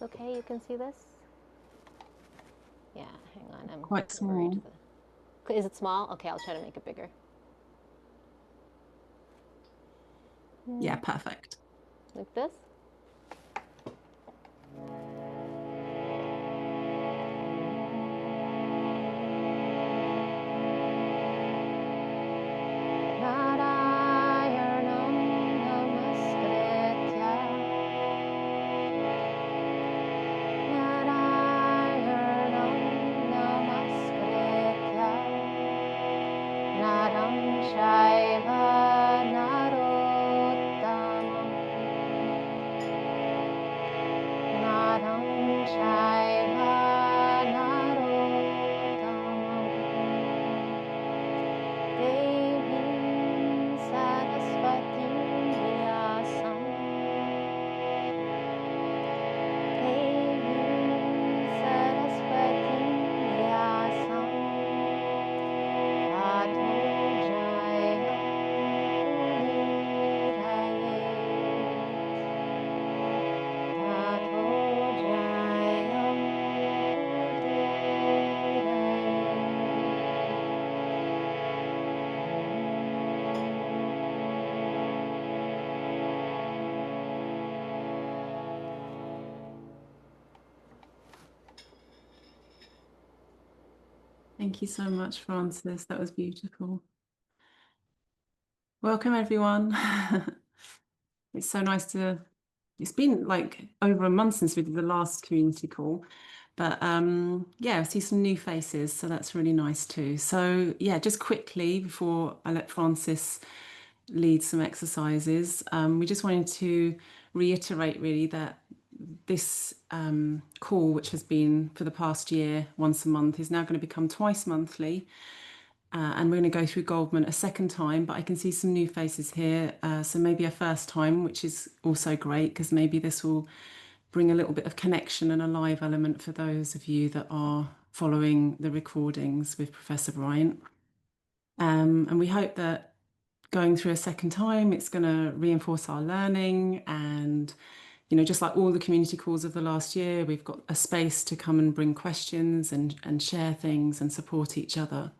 okay? You can see this? Yeah, hang on. I'm Quite small. Is it small? Okay, I'll try to make it bigger. Yeah, perfect. Like this? Thank you so much, Francis. That was beautiful. Welcome, everyone. It's so nice it's been like over a month since we did the last community call, but yeah, I see some new faces, so that's really nice too. So yeah, just quickly before I let Francis lead some exercises, we just wanted to reiterate really that this call, which has been for the past year once a month, is now going to become twice monthly. And we're going to go through Goldman a second time, but I can see some new faces here. So maybe a first time, which is also great because maybe this will bring a little bit of connection and a live element for those of you that are following the recordings with Professor Bryant. And we hope that going through a second time, it's going to reinforce our learning. And, you know, just like all the community calls of the last year, we've got a space to come and bring questions and share things and support each other.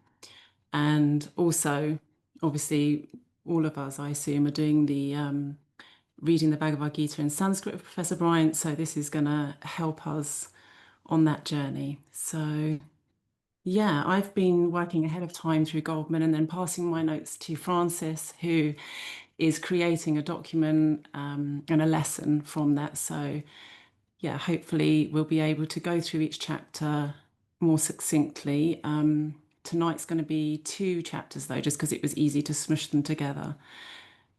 And also, obviously, all of us, I assume, are doing the reading the Bhagavad Gita in Sanskrit with Professor Bryant. So this is going to help us on that journey. So yeah, I've been working ahead of time through Goldman and then passing my notes to Francis, who is creating a document and a lesson from that. So yeah, hopefully we'll be able to go through each chapter more succinctly. Tonight's going to be 2 chapters though, just because it was easy to smush them together.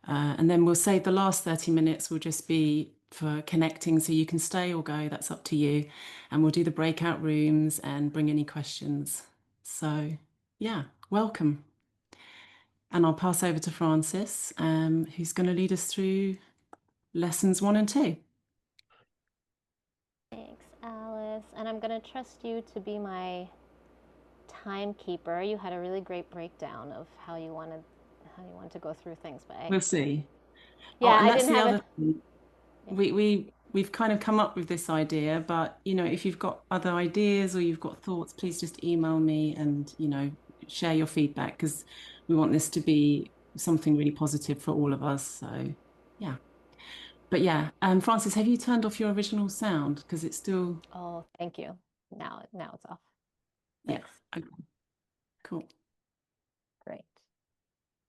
And then we'll save the last 30 minutes will just be for connecting, so you can stay or go, that's up to you. And we'll do the breakout rooms and bring any questions. So yeah, welcome. And I'll pass over to Francis, who's going to lead us through lessons 1 and 2. Thanks, Alice. And I'm going to trust you to be my timekeeper. You had a really great breakdown of how you wanted to go through things, but We'll see. yeah, Oh, and I that's didn't the have other it. thing. We've kind of come up with this idea, but you know, if you've got other ideas or you've got thoughts, please just email me and you know, share your feedback because we want this to be something really positive for all of us. So yeah. But yeah, Francis, have you turned off your original sound? Because it's still Oh, thank you. Now it's off. yeah. Thanks. Okay. Cool. Great.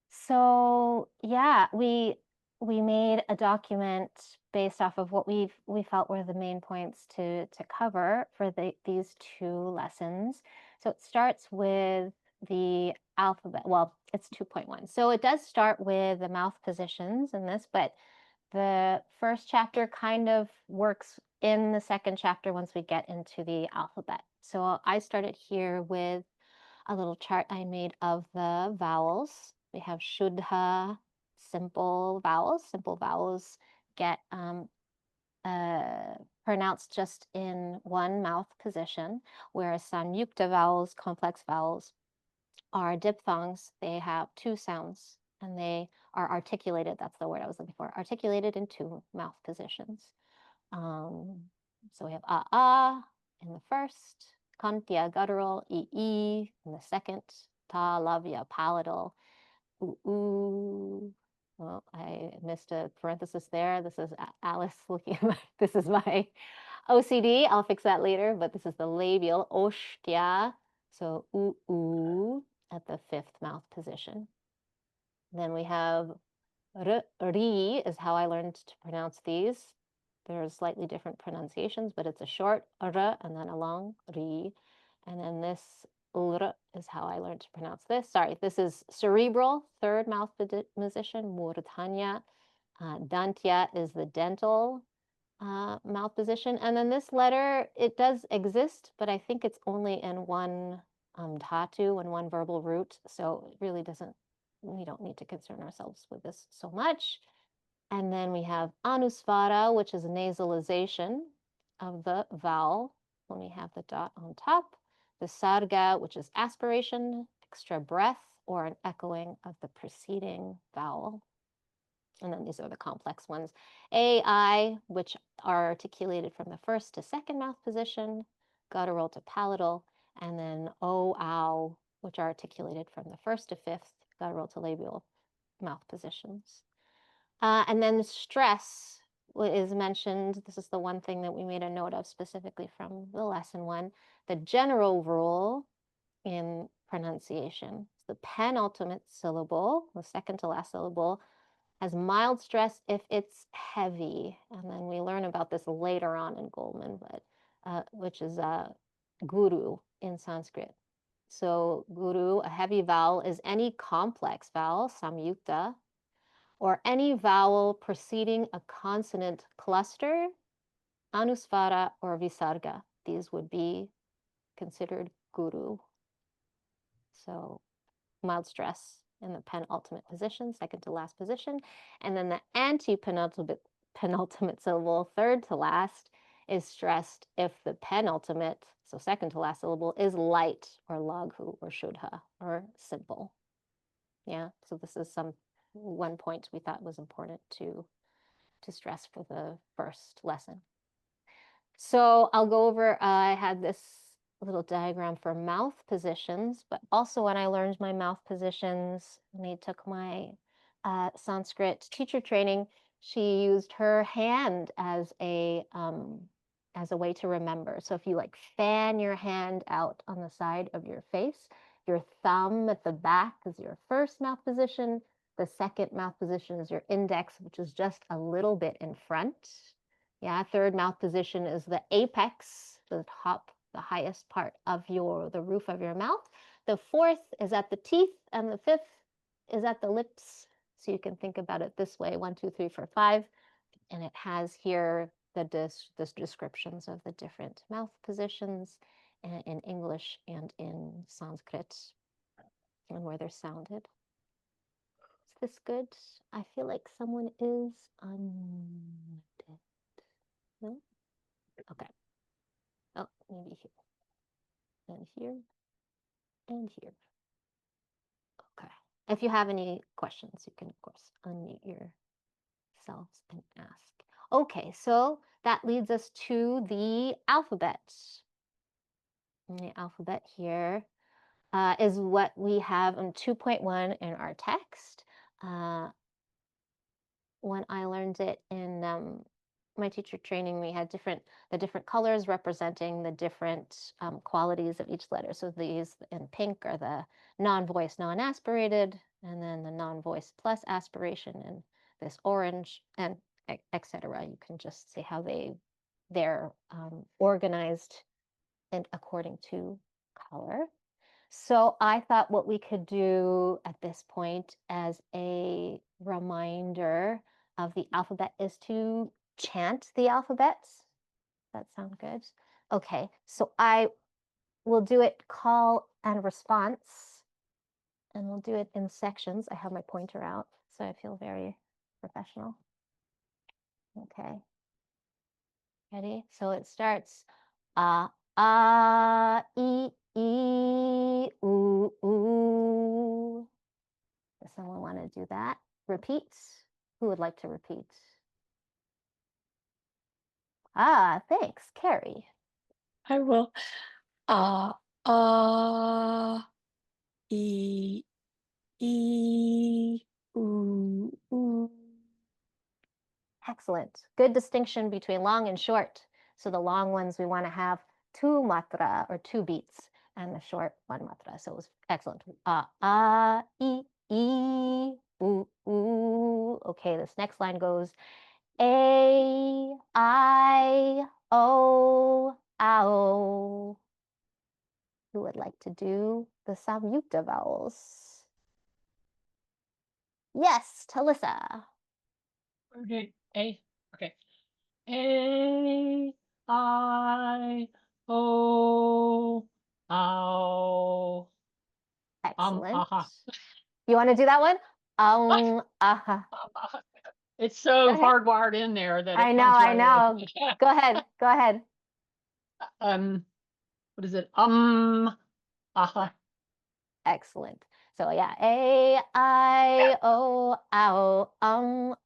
So yeah, we made a document based off of what we felt were the main points to cover for these 2 lessons. So it starts with the alphabet. Well, it's 2.1. So it does start with the mouth positions in this, but the first chapter kind of works in the second chapter once we get into the alphabet. So I started here with a little chart I made of the vowels. We have Shuddha, simple vowels. Simple vowels get pronounced just in one mouth position, whereas Sanyukta vowels, complex vowels, are diphthongs. They have 2 sounds and they are articulated. That's the word I was looking for. Articulated in 2 mouth positions. So we have a in the first, kantya guttural, in the second, ta lavya palatal, ooh. Well, I missed a parenthesis there. This is Alice looking at this is my OCD. I'll fix that later, but this is the labial, oshtya. So ooh at the fifth mouth position. Then we have ri is how I learned to pronounce these. There's slightly different pronunciations, but it's a short r and then a long ri. And then this is how I learned to pronounce this. Sorry, this is cerebral, third mouth position, murtanya. Dantya is the dental mouth position. And then this letter, it does exist, but I think it's only in one dhatu, in one verbal root. So it really doesn't, we don't need to concern ourselves with this so much. And then we have anusvara, which is a nasalization of the vowel when we have the dot on top. The sarga, which is aspiration, extra breath, or an echoing of the preceding vowel. And then these are the complex ones. A, I, which are articulated from the first to second mouth position, guttural to palatal, and then O, ow, which are articulated from the first to fifth, guttural to labial mouth positions. And then stress is mentioned. This is the one thing that we made a note of specifically from the lesson one. The general rule in pronunciation, the penultimate syllable, the second to last syllable, has mild stress if it's heavy. And then we learn about this later on in Goldman, but which is guru in Sanskrit. So guru, a heavy vowel, is any complex vowel, samyukta, or any vowel preceding a consonant cluster, anusvara or visarga. These would be considered guru. So mild stress in the penultimate position, second to last position. And then the penultimate syllable, third to last, is stressed if the penultimate, so second to last syllable, is light or laghu or shuddha or simple. Yeah, so this is one point we thought was important to stress for the first lesson. So I'll go over, I had this little diagram for mouth positions, but also when I learned my mouth positions, when I took my Sanskrit teacher training, she used her hand as a way to remember. So if you like fan your hand out on the side of your face, your thumb at the back is your first mouth position. The second mouth position is your index, which is just a little bit in front. Yeah, third mouth position is the apex, the top, the highest part of the roof of your mouth. The fourth is at the teeth, and the fifth is at the lips. So you can think about it this way: 1, 2, 3, 4, 5. And it has here the descriptions of the different mouth positions in English and in Sanskrit and where they're sounded. Is this good? I feel like someone is unmuted. No? Okay. Oh, maybe here. And here. And here. Okay. If you have any questions, you can, of course, unmute yourselves and ask. Okay, so that leads us to the alphabet. And the alphabet here is what we have in 2.1 in our text. When I learned it in my teacher training, we had the different colors representing the different qualities of each letter. So these in pink are the non-voiced, non-aspirated, and then the non-voiced plus aspiration, and this orange, and etc. You can just see how they're organized and according to color. So I thought what we could do at this point as a reminder of the alphabet is to chant the alphabets. Does that sound good? Okay, so I will do it call and response, and we'll do it in sections. I have my pointer out, so I feel very professional. Okay. Ready? So it starts e, ooh. Does someone want to do that? Repeat. Who would like to repeat? Ah, thanks, Carrie. I will. E, ooh. Excellent. Good distinction between long and short. So the long ones, we want to have 2 matra or 2 beats, and the short 1 matra. So it was excellent. E, ooh. Okay, this next line goes A, I, O, ow. Who would like to do the samyukta vowels? Yes, Talissa. Okay. A. Okay. A, I, O, ow. Excellent. Aha. You want to do that one? Aha. It's so Go ahead. hardwired in there that I it know, comes I right away. know. Go ahead. Go ahead. What is it? Aha. Excellent. So yeah, A, I, O, ow,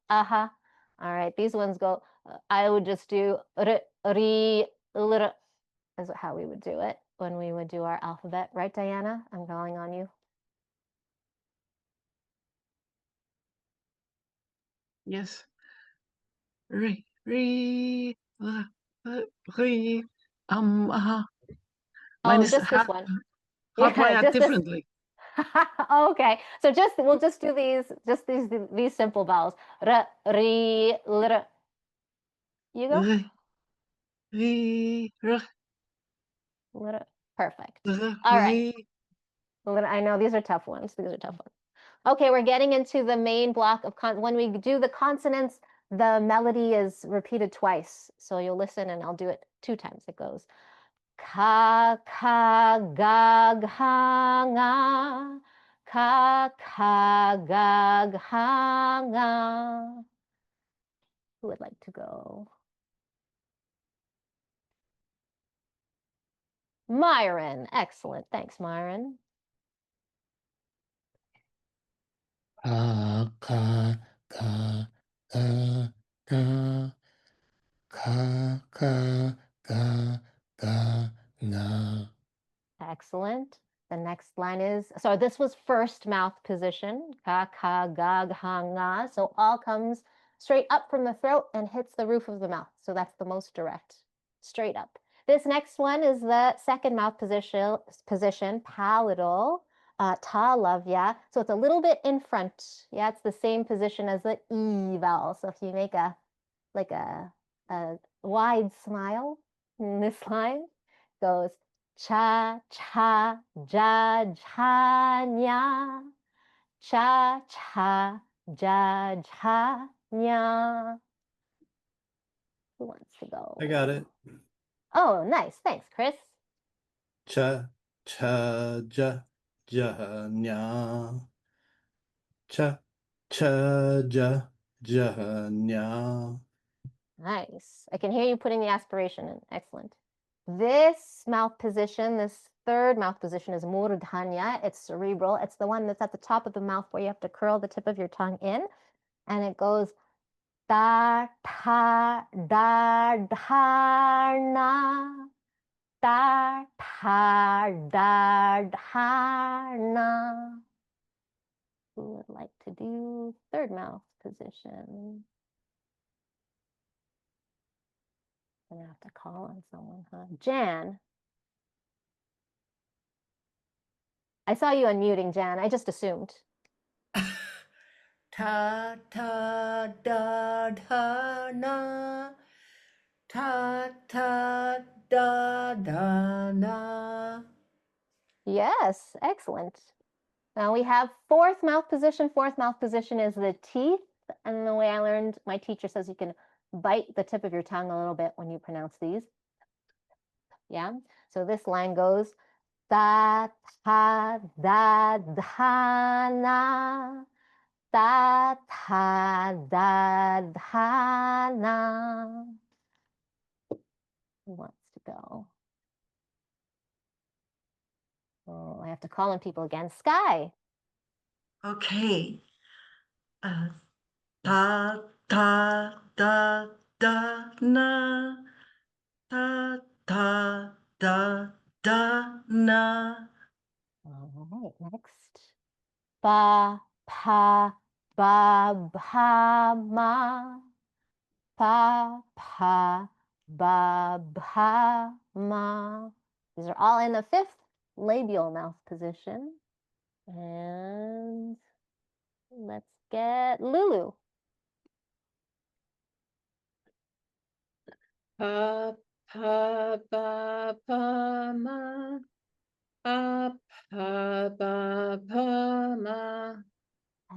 aha. All right, these ones go, I would just do r, ri, lr, is how we would do it when we would do our alphabet. Right, Diana? I'm calling on you. Yes. Re, re, re, aha. Mine Oh, is just this one. Yeah, hardwired just this. differently. Okay, so we'll just do these simple vowels. R, ri, lr. You go. Re, re, r, Lr. Perfect. r, All right. re. I know these are tough ones. These are tough ones. Okay, we're getting into the main block of when we do the consonants, the melody is repeated twice. So you'll listen and I'll do it 2 times. It goes ka ka ga ga nga, ka ka ga ga nga. Who would like to go? Myron. Excellent. Thanks, Myron. Ka, ka, ka, ka, ka, ka, ka, ka, ka, nga. Excellent. The next line is, so this was first mouth position, ka, ka, ga, ga, nga. So all comes straight up from the throat and hits the roof of the mouth. So that's the most direct, straight up. This next one is the second mouth position, palatal, ta, lavya. So it's a little bit in front. Yeah, it's the same position as the E vowel. So if you make like a wide smile in this line, goes cha, cha, ja, ja, nya. Cha, cha, ja, ja, nya. Who wants to go? I got it. Oh, nice. Thanks, Chris. Cha, cha, ja, ja, nya. Cha, cha, ja, ja, nya. Nice. I can hear you putting the aspiration in. Excellent. This mouth position, this third mouth position is murdhanya. It's cerebral. It's the one that's at the top of the mouth where you have to curl the tip of your tongue in. And it goes da, ta, da, da, na. Da, ta, da, da, na. Who would like to do third mouth position? I'm gonna have to call on someone, huh? Jan. I saw you unmuting, Jan. I just assumed. Ta ta da da na. Ta ta da da na. Yes, excellent. Now we have fourth mouth position. Fourth mouth position is the teeth. And the way I learned, my teacher says you can bite the tip of your tongue a little bit when you pronounce these. Yeah. So this line goes da, ta, da, da, na. Da, ta, da, da, na. Who wants to go? Oh, I have to call on people again. Sky. Okay. Ta ta da da na. ta, ta, da, da, na. All right, next. Ba, pa, ba, bha, ma. Pa, pa, ba, bha, ma. These are all in the fifth labial mouth position. And let's get Lulu. Pa, pa, ba, pa, ma. Pa, pa, ba, pa, ma.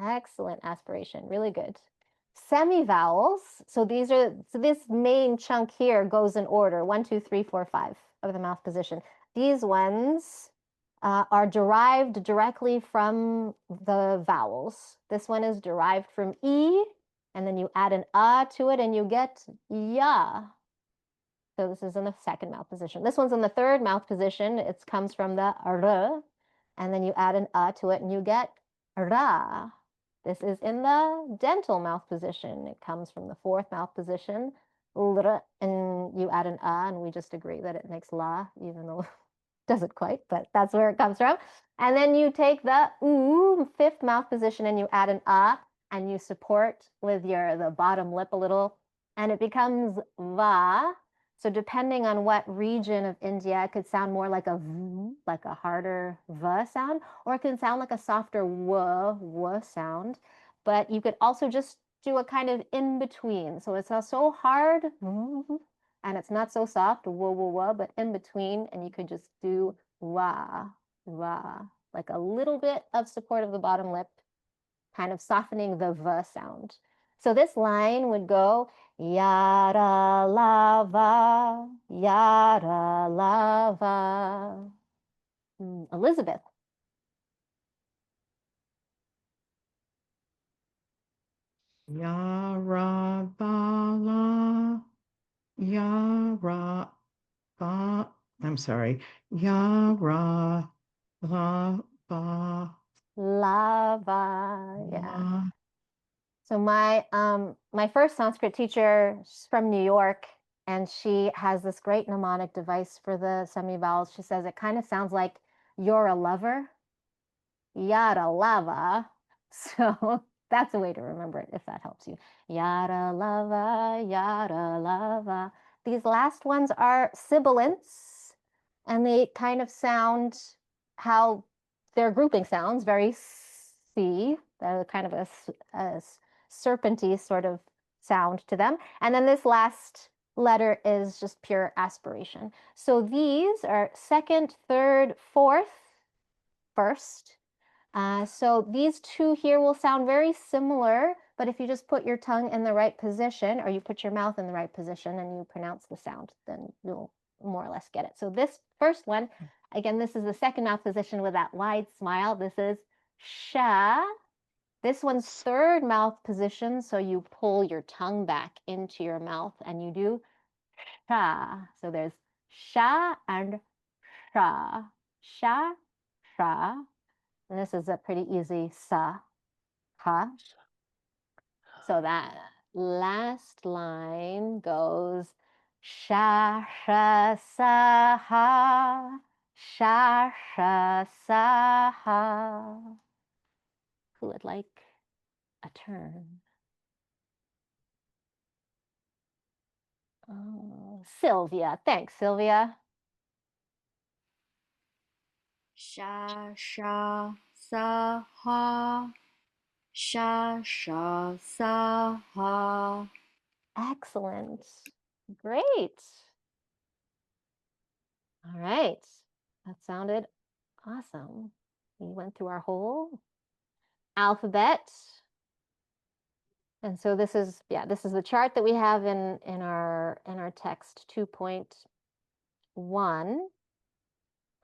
Excellent aspiration, really good. Semivowels, so this main chunk here goes in order, 1, 2, 3, 4, 5 of the mouth position. These ones are derived directly from the vowels. This one is derived from E, and then you add an A to it and you get ya. So this is in the second mouth position. This one's in the third mouth position. It comes from the R, and then you add an A to it and you get ra. This is in the dental mouth position. It comes from the fourth mouth position, and you add an A, and we just agree that it makes la, even though it doesn't quite, but that's where it comes from. And then you take the oo, fifth mouth position, and you add an A, and you support with the bottom lip a little, and it becomes va. So depending on what region of India, it could sound more like a v, like a harder v sound, or it can sound like a softer w sound. But you could also just do a kind of in between. So it's not so hard, and it's not so soft, w, but in between, and you could just do wa, like a little bit of support of the bottom lip, kind of softening the v sound. So this line would go yara lava, yara lava. Elizabeth. Yara bala, yara ba. I'm sorry. Yara la ba. Lava, yeah. So my first Sanskrit teacher is from New York, and she has this great mnemonic device for the semivowels. She says it kind of sounds like you're a lover, yada lava. So that's a way to remember it if that helps you. Yada lava, yada lava. These last ones are sibilants, and they kind of sound how their grouping sounds, very C. They're kind of a serpenty sort of sound to them. And then this last letter is just pure aspiration. So these are second, third, fourth, first. So these two here will sound very similar, but if you just put your tongue in the right position, or you put your mouth in the right position and you pronounce the sound, then you'll more or less get it. So this first one, again, this is the second mouth position with that wide smile. This is sha. This one's third mouth position, so you pull your tongue back into your mouth and you do sha. So there's sha and sha, sha, sha. And this is a pretty easy sa, ha. So that last line goes sha, sha, sa, ha, sha, sha, sa, ha. Who would like a turn? Oh, Sylvia. Thanks, Sylvia. Sha sha sa ha. Sha sha sa ha. Excellent. Great. All right. That sounded awesome. We went through our whole alphabet. And so this is the chart that we have in our text 2.1.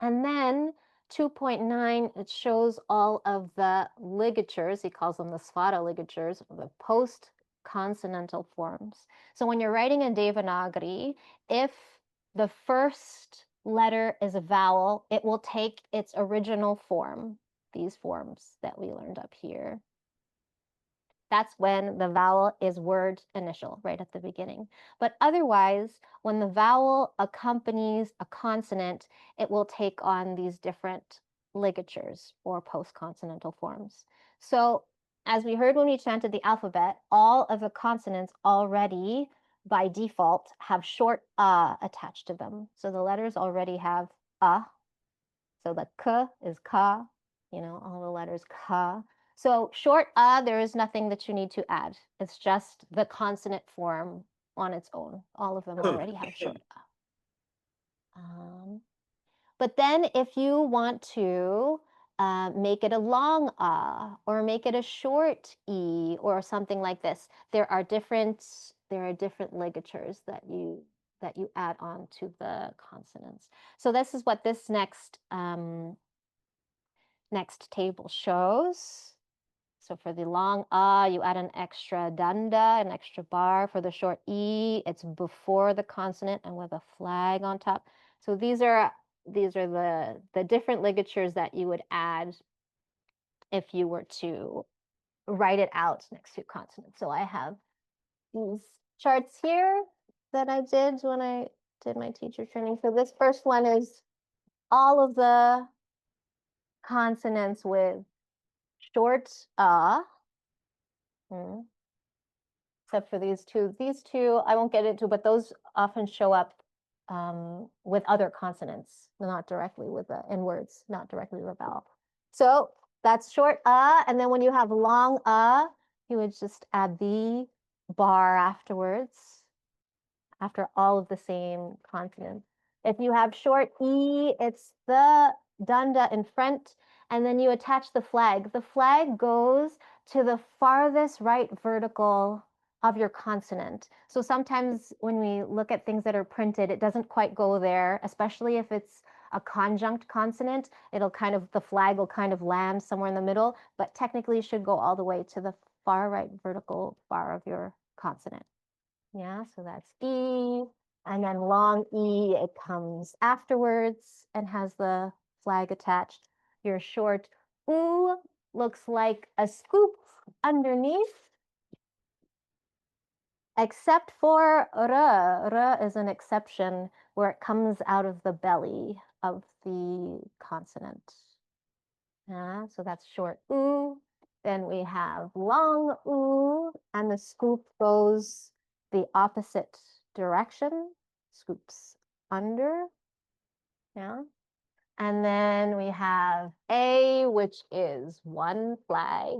And then 2.9, it shows all of the ligatures. He calls them the svara ligatures, the post-consonantal forms. So when you're writing in Devanagari, if the first letter is a vowel, it will take its original form, these forms that we learned up here. That's when the vowel is word initial, right at the beginning. But otherwise, when the vowel accompanies a consonant, it will take on these different ligatures or post-consonantal forms. So as we heard when we chanted the alphabet, all of the consonants already by default have short attached to them. So the letters already have a. So the k is ka, all the letters ka. So short there is nothing that you need to add. It's just the consonant form on its own. All of them already have short but then if you want to make it a long or make it a short e or something like this, there are different ligatures that you add on to the consonants. So this is what this next table shows. So for the long you add an extra danda, an extra bar. For the short e, it's before the consonant and with a flag on top. So these are the different ligatures that you would add if you were to write it out next to consonants. So I have these charts here that I did when I did my teacher training. So this first one is all of the consonants with short except for these two. These two I won't get into, but those often show up with other consonants, not directly with the in words, not directly with a vowel. So that's short and then when you have long you would just add the bar afterwards, after all of the same consonants. If you have short e, it's the danda in front, and then you attach the flag. The flag goes to the farthest right vertical of your consonant. So sometimes when we look at things that are printed, it doesn't quite go there, especially if it's a conjunct consonant. The flag will kind of land somewhere in the middle, but technically it should go all the way to the far right vertical bar of your consonant. Yeah, so that's E, and then long E, it comes afterwards and has the flag attached. Your short U looks like a scoop underneath, except for R. R is an exception where it comes out of the belly of the consonant. Yeah, so that's short U. Then we have long U, and the scoop goes the opposite direction, scoops under. Yeah. And then we have A, which is one flag.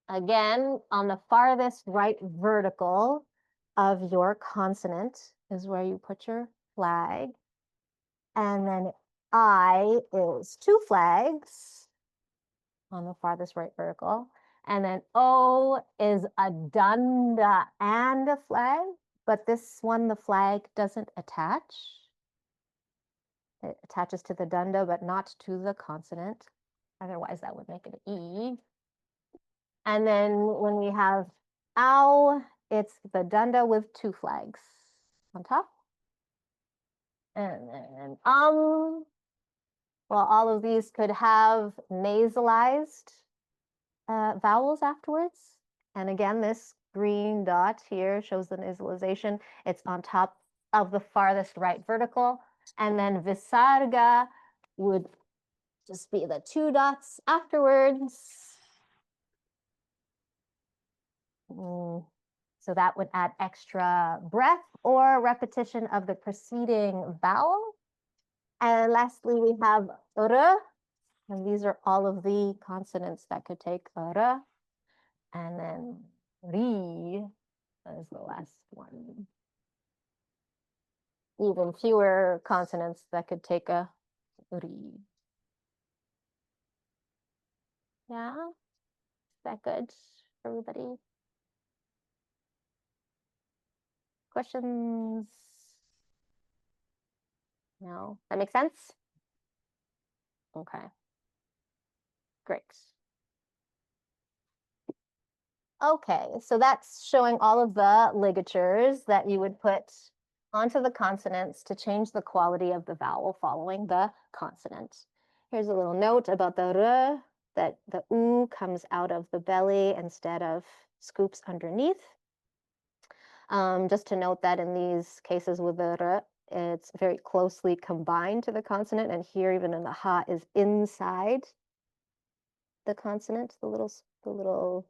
Again, on the farthest right vertical of your consonant is where you put your flag. And then I is two flags on the farthest right vertical. And then O is a danda and a flag, but this one, the flag doesn't attach. It attaches to the danda, but not to the consonant. Otherwise, that would make it E. And then when we have ow, it's the danda with two flags on top. And then well, all of these could have nasalized vowels afterwards. And again, this green dot here shows the nasalization. It's on top of the farthest right vertical. And then visarga would just be the two dots afterwards. So that would add extra breath or repetition of the preceding vowel. And lastly, we have r, and these are all of the consonants that could take r. And then ri is the last one. Even fewer consonants that could take a ri. Yeah, is that good for everybody? Questions? No, that makes sense? Okay, great. Okay, so that's showing all of the ligatures that you would put onto the consonants to change the quality of the vowel following the consonant. Here's a little note about the r, that the u comes out of the belly instead of scoops underneath. Just to note that in these cases with the r, it's very closely combined to the consonant, and here even in the ha is inside the consonant, the little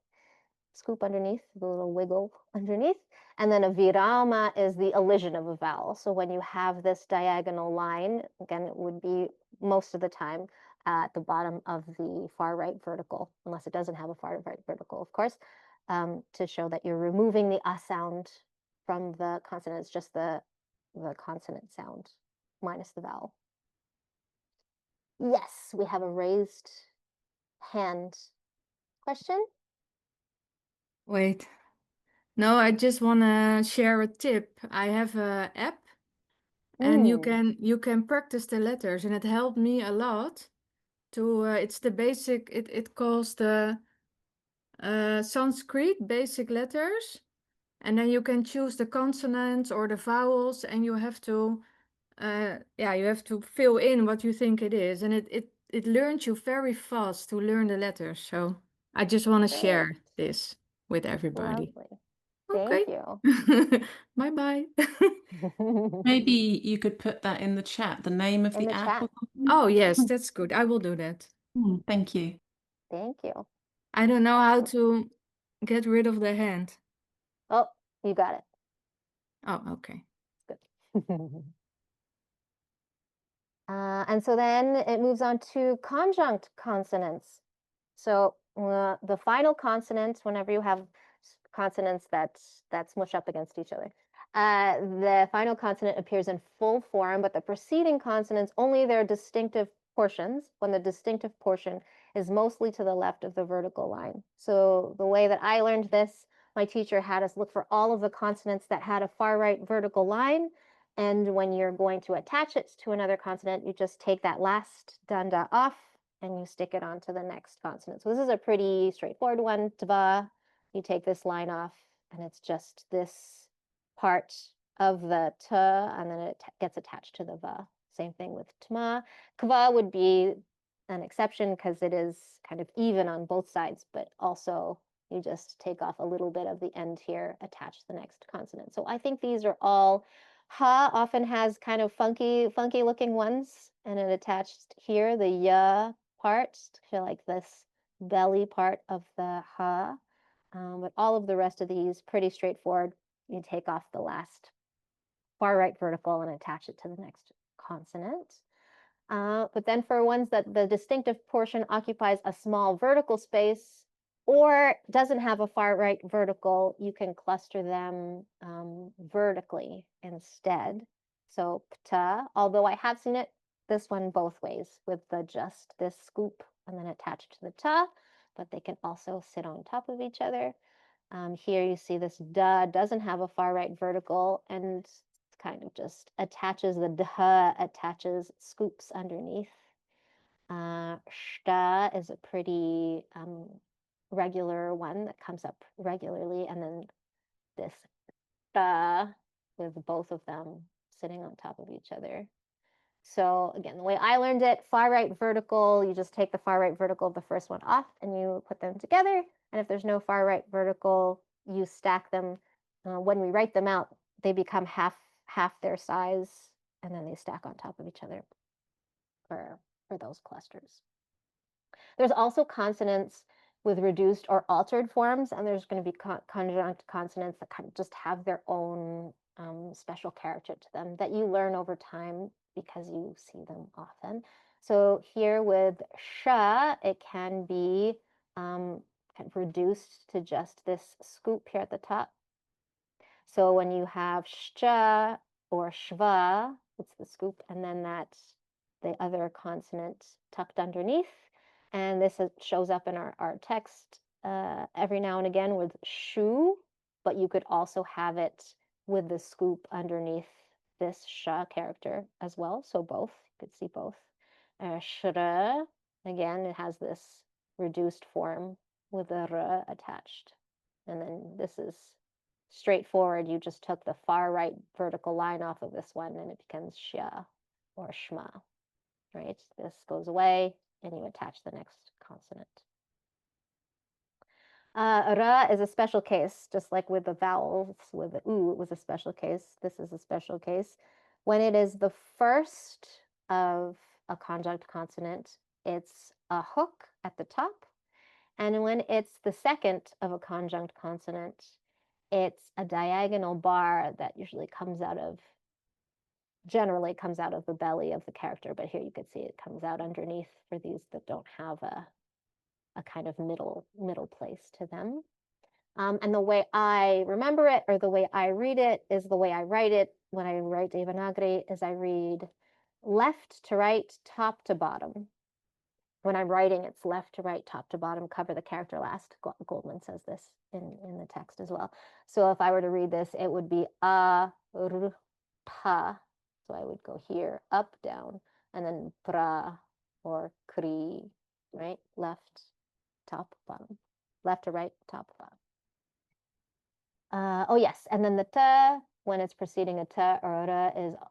scoop underneath, the little wiggle underneath. And then a virama is the elision of a vowel. So when you have this diagonal line, again, it would be most of the time at the bottom of the far right vertical, unless it doesn't have a far right vertical, of course, to show that you're removing the sound from the consonant. It's just the consonant sound minus the vowel. Yes, we have a raised hand question. Wait. No, I just want to share a tip. I have a app and you can practice the letters, and it helped me a lot to it's the basic, it calls the Sanskrit basic letters, and then you can choose the consonants or the vowels, and you have to you have to fill in what you think it is, and it learns you very fast to learn the letters. So I just want to share this with everybody. Lovely. Okay. Thank you. Bye bye. Maybe you could put that in the chat, the name of In the the app chat. or something. Oh, yes, that's good. I will do that. Thank you. Thank you. I don't know how to get rid of the hand. Oh, you got it. Oh, okay. Good. And so then it moves on to conjunct consonants. So the final consonant, whenever you have consonants that smush up against each other, the final consonant appears in full form, but the preceding consonants, only their distinctive portions, when the distinctive portion is mostly to the left of the vertical line. So the way that I learned this, my teacher had us look for all of the consonants that had a far right vertical line. And when you're going to attach it to another consonant, you just take that last danda off and you stick it onto the next consonant. So this is a pretty straightforward one. Tva, you take this line off, and it's just this part of the t, and then it gets attached to the va. Same thing with tma. Kva would be an exception because it is kind of even on both sides, but also you just take off a little bit of the end here, attach the next consonant. So I think these are all. Ha often has kind of funky looking ones, and it attached here, the ya part, to like this belly part of the ha. But all of the rest of these, pretty straightforward. You take off the last far right vertical and attach it to the next consonant. But then for ones that the distinctive portion occupies a small vertical space or doesn't have a far right vertical, you can cluster them vertically instead. So pta, although I have seen it, this one both ways with the just this scoop and then attached to the ta, but they can also sit on top of each other. Here you see this da doesn't have a far right vertical, and kind of just attaches the dha, attaches scoops underneath. Shta is a pretty regular one that comes up regularly, and then this da with both of them sitting on top of each other. So again, the way I learned it, far right vertical, you just take the far right vertical of the first one off and you put them together. And if there's no far right vertical, you stack them. When we write them out, they become half their size, and then they stack on top of each other for those clusters. There's also consonants with reduced or altered forms, and there's going to be conjunct consonants that kind of just have their own special character to them that you learn over time because you see them often. So here with sha, it can be kind of reduced to just this scoop here at the top. So when you have shcha or shva, it's the scoop, and then that's the other consonant tucked underneath. And this shows up in our text every now and again with shu, but you could also have it with the scoop underneath this sha character as well. So both, you could see both. Shra, again, it has this reduced form with the r attached. And then this is straightforward. You just took the far right vertical line off of this one, and it becomes shya or shma, right? This goes away, and you attach the next consonant. Ra is a special case, just like with the vowels, with the u, it was a special case. This is a special case. When it is the first of a conjunct consonant, it's a hook at the top. And when it's the second of a conjunct consonant, it's a diagonal bar that generally comes out of the belly of the character, but here you could see it comes out underneath for these that don't have a kind of middle place to them. And the way I remember it, or the way I read it, is the way I write it. When I write Devanagari, is I read left to right, top to bottom. When I'm writing, it's left to right, top to bottom, cover the character last. Goldman says this in the text as well. So if I were to read this, it would be a, r, pa. So I would go here, up, down, and then pra or kri, right? Left, top, bottom. Left to right, top, bottom. Oh yes, and then the ta, when it's preceding a ta or a ra,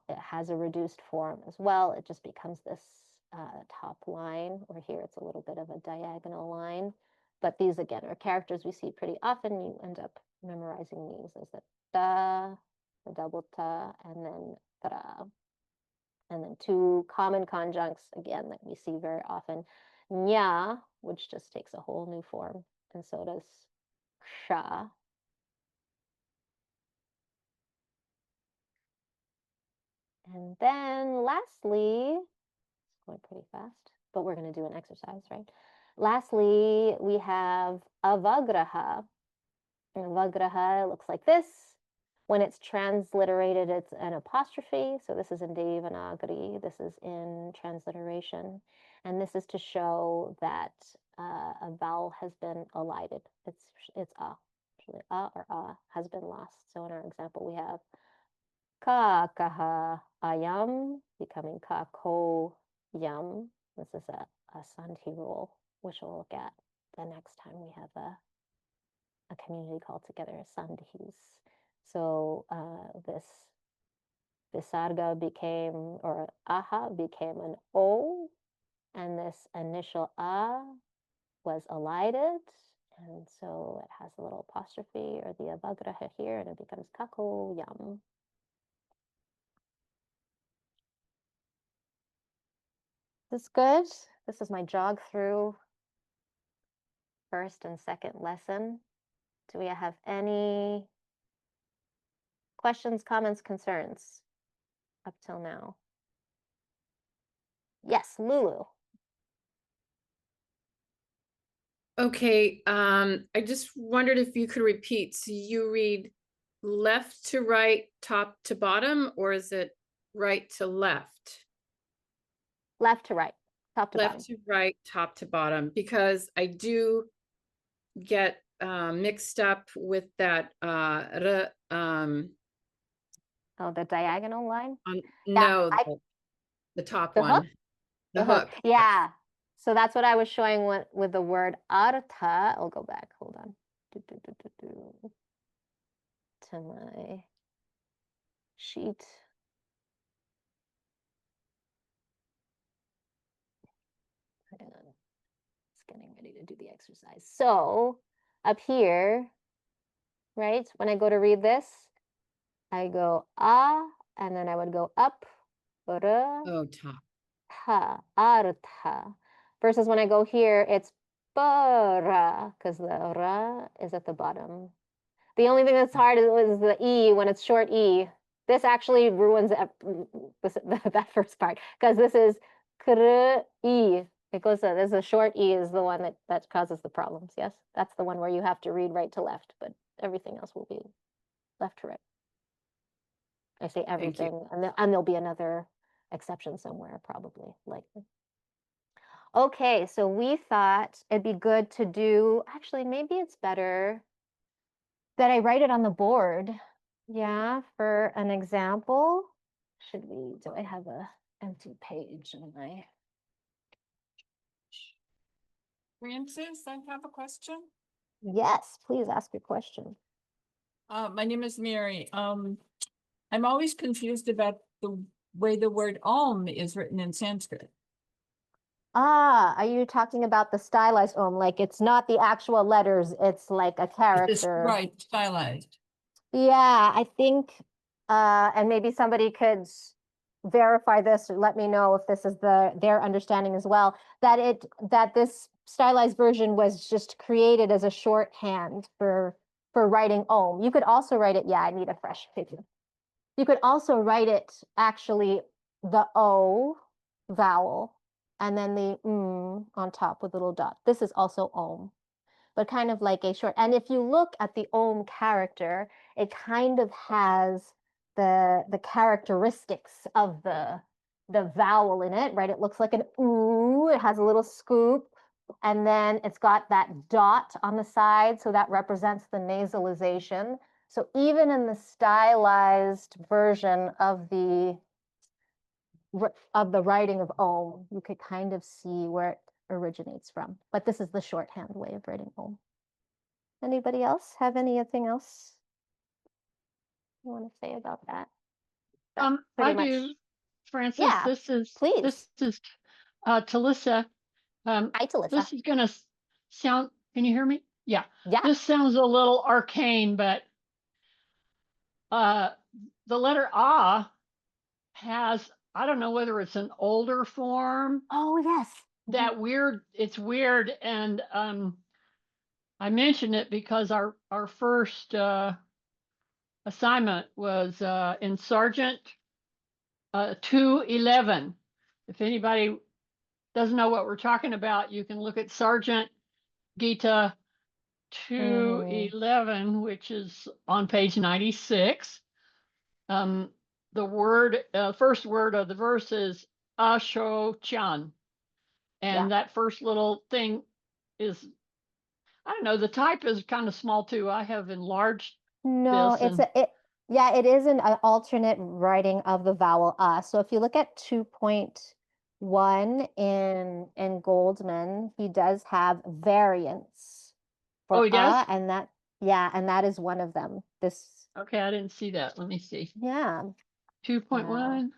it has a reduced form as well. It just becomes this top line, or here it's a little bit of a diagonal line. But these again are characters we see pretty often. You end up memorizing these as the ta, the double ta, and then tra. And then two common conjuncts again that we see very often, nya, which just takes a whole new form, and so does sha. And then lastly, it's going pretty fast, but we're going to do an exercise, right? Lastly, we have avagraha. And avagraha looks like this. When it's transliterated, it's an apostrophe. So this is in Devanagari. This is in transliteration. And this is to show that a vowel has been elided. It's a. Actually, a or a has been lost. So in our example, we have ka kaha ayam becoming ka ko yam. This is a sandhi rule, which we'll look at the next time we have a community call together, sandhis. So this visarga became, or aha became an o, and this initial a was elided, and so it has a little apostrophe or the avagraha here, and it becomes kako yam. This is good. This is my jog through first and second lesson. Do we have any questions, comments, concerns up till now? Yes, Lulu. Okay, I just wondered if you could repeat. So you read left to right, top to bottom, or is it right to left? Left to right, top to bottom. Left to right, top to bottom, because I do get mixed up with that Oh, the diagonal line? no, I- the top The one. hook? The hook. Yeah. So that's what I was showing with the word artha. I'll go back. Hold on. To my sheet. Hang on. It's getting ready to do the exercise. So up here, right, when I go to read this, I go and then I would go up, Oh, top. ha, artha. Versus when I go here, it's bara, because the ra is at the bottom. The only thing that's hard is the E when it's short E. This actually ruins that first part, because this is kr E. It goes, there's a short E is the one that causes the problems, yes? That's the one where you have to read right to left, but everything else will be left to right. I say everything, and there'll be another exception somewhere, probably, likely. Okay, so we thought it'd be good to do, actually, maybe it's better that I write it on the board. Yeah, for an example. Do I have a empty page in my? Francis, I have a question. Yes, please ask your question. My name is Mary. I'm always confused about the way the word Om is written in Sanskrit. Ah, are you talking about the stylized om? Like it's not the actual letters, it's like a It's character. right, stylized. Yeah, I think, and maybe somebody could verify this or let me know if this is their understanding as well, that this stylized version was just created as a shorthand for writing om. You could also write it, yeah, I need a fresh picture. You could also write it actually the O vowel and then the on top with a little dot. This is also om, but kind of like a short. And if you look at the om character, it kind of has the characteristics of the vowel in it, right? It looks like an ooh, it has a little scoop, and then it's got that dot on the side, so that represents the nasalization. So even in the stylized version of the writing of om, you could kind of see where it originates from. But this is the shorthand way of writing om. Anybody else have anything else you want to say about that? I do, Francis. Yeah, please. This is Talissa. Hi, Talissa. This is gonna sound. Can you hear me? Yeah. Yeah. This sounds a little arcane, but the letter ah has, I don't know whether it's an older form. Oh yes. That weird. It's weird, and I mention it because our first assignment was in Sergeant 211. If anybody doesn't know what we're talking about, you can look at Sergeant Gita 211, which is on page 96. The word, first word of the verse is Asho-chan. And that first little thing is, I don't know, the type is kind of small too. I have enlarged No, this. Yeah, it is an alternate writing of the vowel So if you look at 2.1 in Goldman, he does have variants for he does? and that is one of them. Okay, I didn't see that. Let me see. Yeah. 2.1.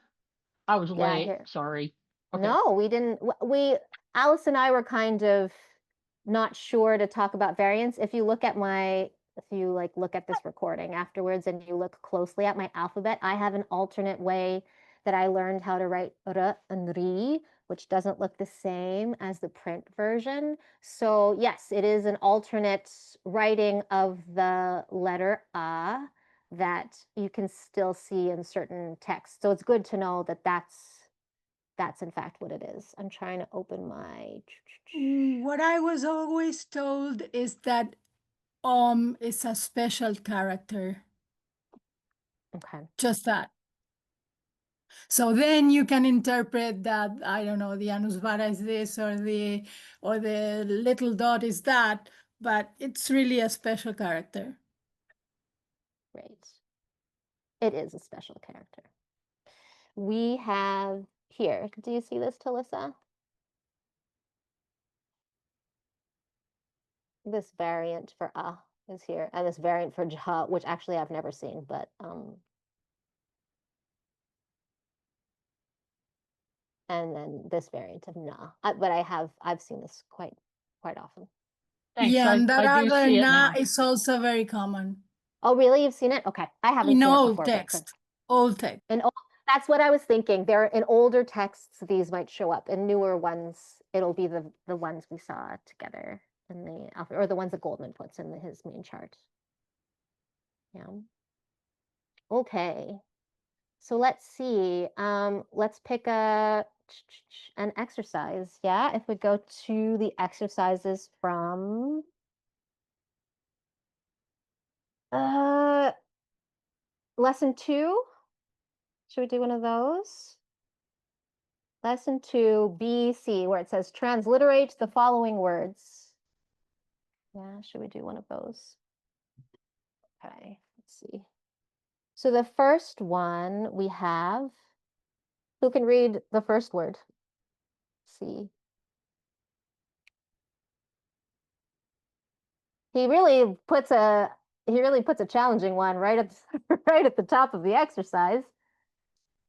I was late. Here. Sorry. Okay. No, we didn't. Alice and I were kind of not sure to talk about variants. If you look at look at this recording afterwards and you look closely at my alphabet, I have an alternate way that I learned how to write r and ri, which doesn't look the same as the print version. So yes, it is an alternate writing of the letter a that you can still see in certain texts. So it's good to know that that's in fact what it is. I'm trying to open my. What I was always told is that is a special character. Okay. Just that. So then you can interpret that, I don't know, the anusvara is this or the little dot is that, but it's really a special character. Great. It is a special character. We have here, do you see this, Talissa? This variant for is here, and this variant for ja, which actually I've never seen, but and then this variant of na. But I've seen this quite often. Thanks. Yeah, and that I do other see it na now. is also very common. Oh, really? You've seen it? Okay, I haven't In seen it old before. text, old text. That's what I was thinking. There in older texts, these might show up. In newer ones, it'll be the ones we saw together in the alpha, or the ones that Goldman puts in his main chart. Yeah. Okay. So let's see. Let's pick an exercise. Yeah, if we go to the exercises from lesson 2. Should we do one of those? Lesson 2, BC, where it says transliterate the following words. Yeah, should we do one of those? Okay, let's see. So the first one we have, who can read the first word? Let's see. He really puts a challenging one right at right at the top of the exercise.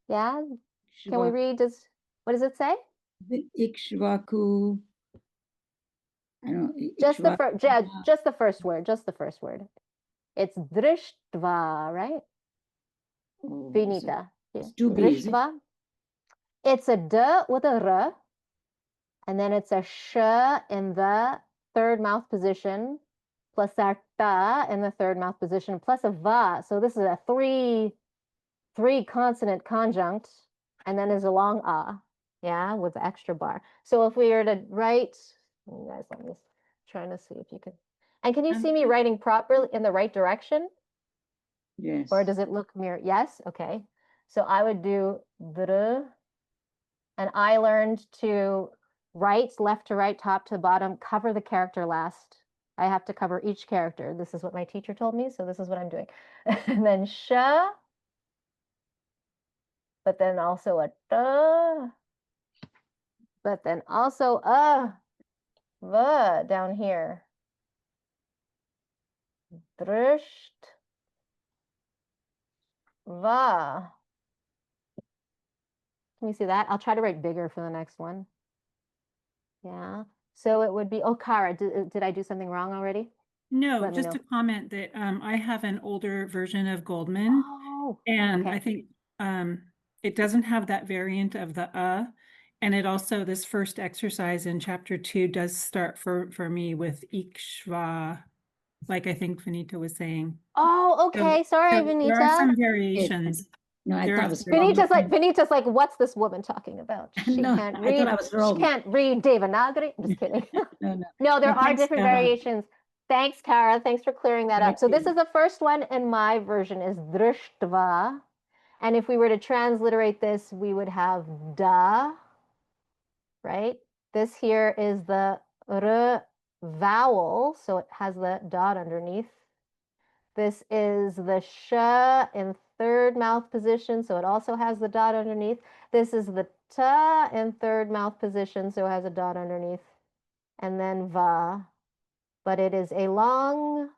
Yeah. Can we read what does it say? The Ikshvaku. I don't know. Just the Ikshvaku. just the first word. Just the first word. It's drishtva, right? Oh, Vinita. it's two B's. Drishtva. It's a d with a r, and then it's a sh in the third mouth position, plus a ta in the third mouth position, plus a va. So this is a three consonant conjunct, and then there's a long a, yeah, with the extra bar. So if we were to write, you guys, let me trying to see if you can. And can you see me writing properly in the right direction? Yes. Or does it look mirror? Yes. Okay. So I would do dr, and I learned to write left to right, top to bottom, cover the character last. I have to cover each character. This is what my teacher told me, so this is what I'm doing. And then sh, but then also a t, but then also a v down here. Drisht va. Can you see that? I'll try to write bigger for the next one. Yeah. So it would be, oh, Kara, did I do something wrong already? No, Let me just know. a comment that I have an older version of Goldman, and okay. I think it doesn't have that variant of the and it also, this first exercise in chapter 2 does start for me with Ikshva, like I think Vinita was saying. Oh, okay. Sorry, Vinita. There are some variations. No, I thought it was Vinita's like, what's this woman talking about? She No, can't I read. thought I was wrong. She can't read Devanagari. I'm just kidding. No. No, there No, are thanks, different Kara. variations. Thanks, Kara. Thanks for clearing that up. So this is the first one in my version is drishtva. And if we were to transliterate this, we would have da, right? This here is the r vowel, so it has the dot underneath. This is the sh in third mouth position, so it also has the dot underneath. This is the ta in third mouth position, so it has a dot underneath. And then va, but it is a long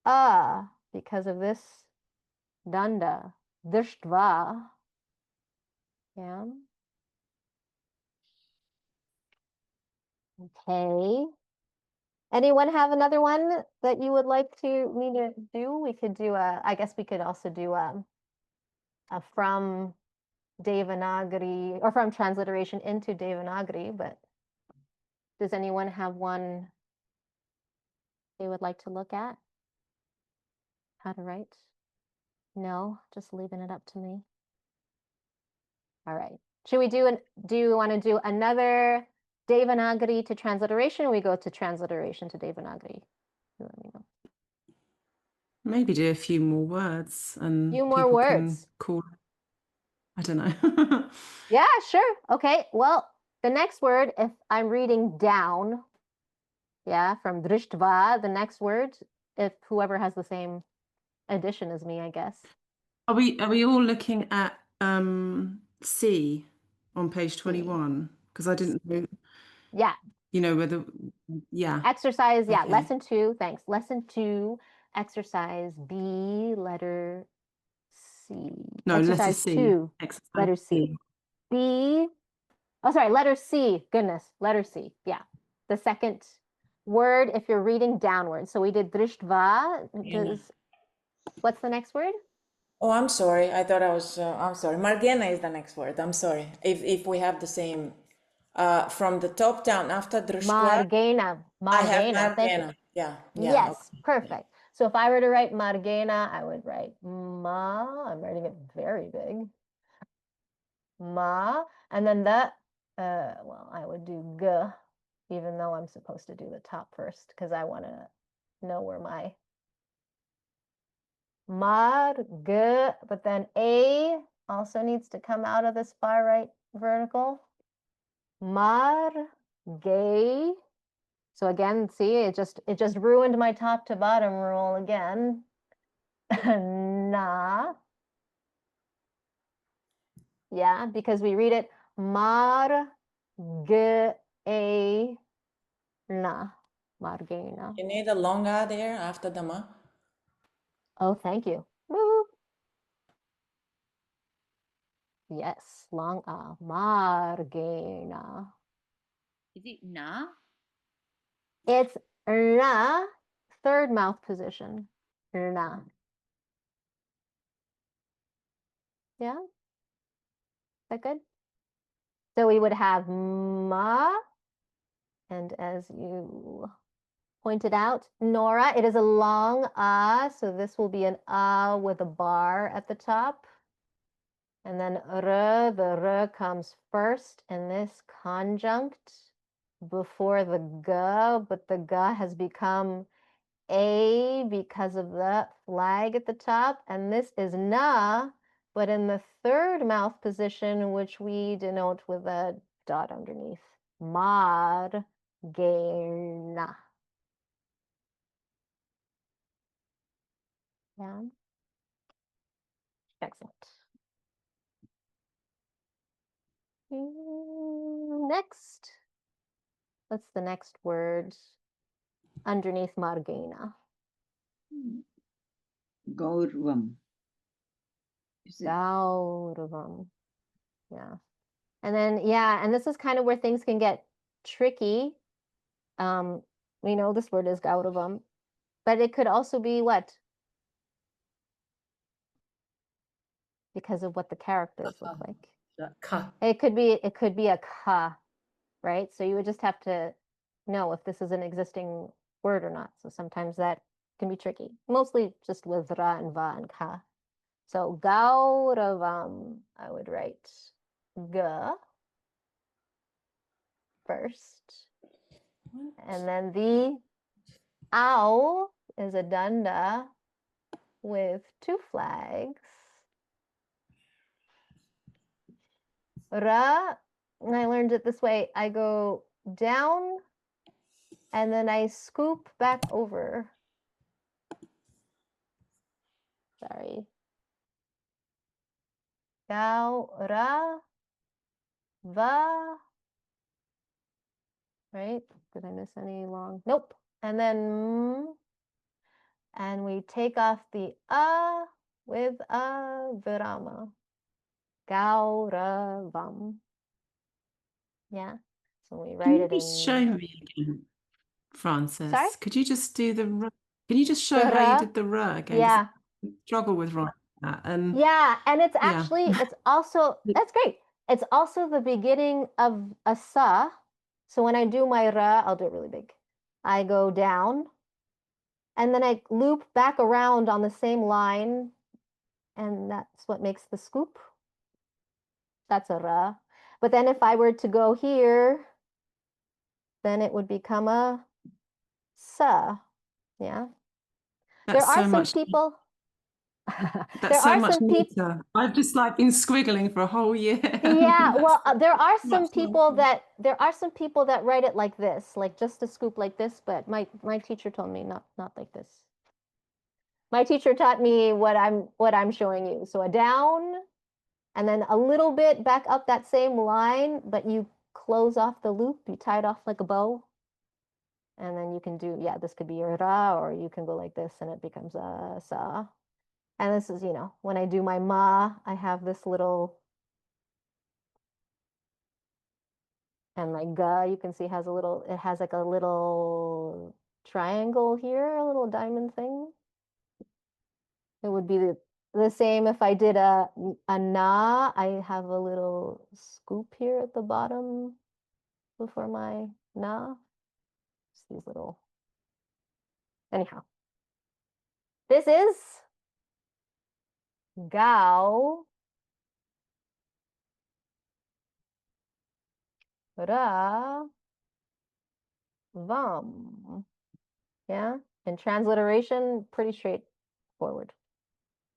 because of this danda, drishtva. Yeah. Okay. Anyone have another one that you would like me to do? We could do I guess we could also do a from Devanagari or from transliteration into Devanagari, but does anyone have one they would like to look at? How to write? No, just leaving it up to me. All right. Should we do you want to do another Devanagari to transliteration, or we go to transliteration to Devanagari? Let me know. Maybe do a few more words and few more people words. can call. I don't know. Yeah, sure. Okay. Well, the next word, if I'm reading down, yeah, from drishtva, the next word, if whoever has the same addition as me, I guess. Are we all looking at C on page 21? Because I didn't know. Yeah. You know whether. Yeah. Exercise. Yeah. Okay. Lesson 2. Thanks. Lesson 2. Exercise B. Letter C. No, exercise letter C. 2. Exercise Letter C. B. Oh, sorry. Letter C. Goodness. Letter C. Yeah. The second word if you're reading downwards. So we did drishtva. What's the next word? Oh, I'm sorry. I thought I was. I'm sorry. Margena is the next word. I'm sorry. If we have the same, from the top down after društva. Margena. I have Margena. Thank you. Margena. Yeah. Yes. Okay. Perfect. So if I were to write Margena, I would write ma. I'm writing it very big. Ma, and then that. Well, I would do g, even though I'm supposed to do the top first because I want to know where my Mar, g, but then A also needs to come out of this far right vertical. Mar, gay. So again, see, it just ruined my top to bottom rule again. Na. Yeah, because we read it mar, g, a, na. Margena. You need a long A there after the ma. Oh, thank you. Woo. Yes, long margena. Is it na? It's na, third mouth position. Na. Yeah? Is that good? So we would have ma, and as you pointed out, Nora, it is a long so this will be an with a bar at the top. And then the r comes first in this conjunct before the g, but the g has become a because of the flag at the top. And this is na, but in the third mouth position, which we denote with a dot underneath. Mar, na. Yeah. Excellent. Next. What's the next word underneath margena? Gauravam. Gauravam. Yeah. And then, yeah, and this is kind of where things can get tricky. We know this word is Gauravam, but it could also be what? Because of what the characters look like. It could be a ka, right? So you would just have to know if this is an existing word or not. So sometimes that can be tricky. Mostly just with ra and va and ka. So Gauravam, I would write ga first. And then the ow is a danda with two flags. Ra, and I learned it this way. I go down and then I scoop back over. Sorry. Gao, ra, va. Right? Did I miss any long? Nope. And then and we take off the with a virama. Gauravam. Yeah. So we write it in. Just show me again, Frances. Sorry? Could you just do the r? Can you just show The how you ra? did the r again? 'Cause Yeah. I struggle with writing that. And Yeah, and it's yeah. actually it's also that's great. It's also the beginning of a sa. So when I do my ra, I'll do it really big. I go down and then I loop back around on the same line, and that's what makes the scoop. That's a ra. But then if I were to go here, then it would become a sa. Yeah. That's There are so some much. people. That's There so are much some people. neater. I've just like been squiggling for a whole year. Yeah, well, there are some much people nicer. that write it like this, like just a scoop like this. But my teacher told me not like this. My teacher taught me what I'm showing you. So a down, and then a little bit back up that same line, but you close off the loop. You tie it off like a bow, and then you can do this could be a ra, or you can go like this, and it becomes a sa. And this is when I do my ma, I have this little. And like ga, you can see it has like a little triangle here, a little diamond thing. It would be the same if I did a na. I have a little scoop here at the bottom before my na. Just these little. Anyhow, this is gao ra vam. Yeah, and transliteration pretty straightforward.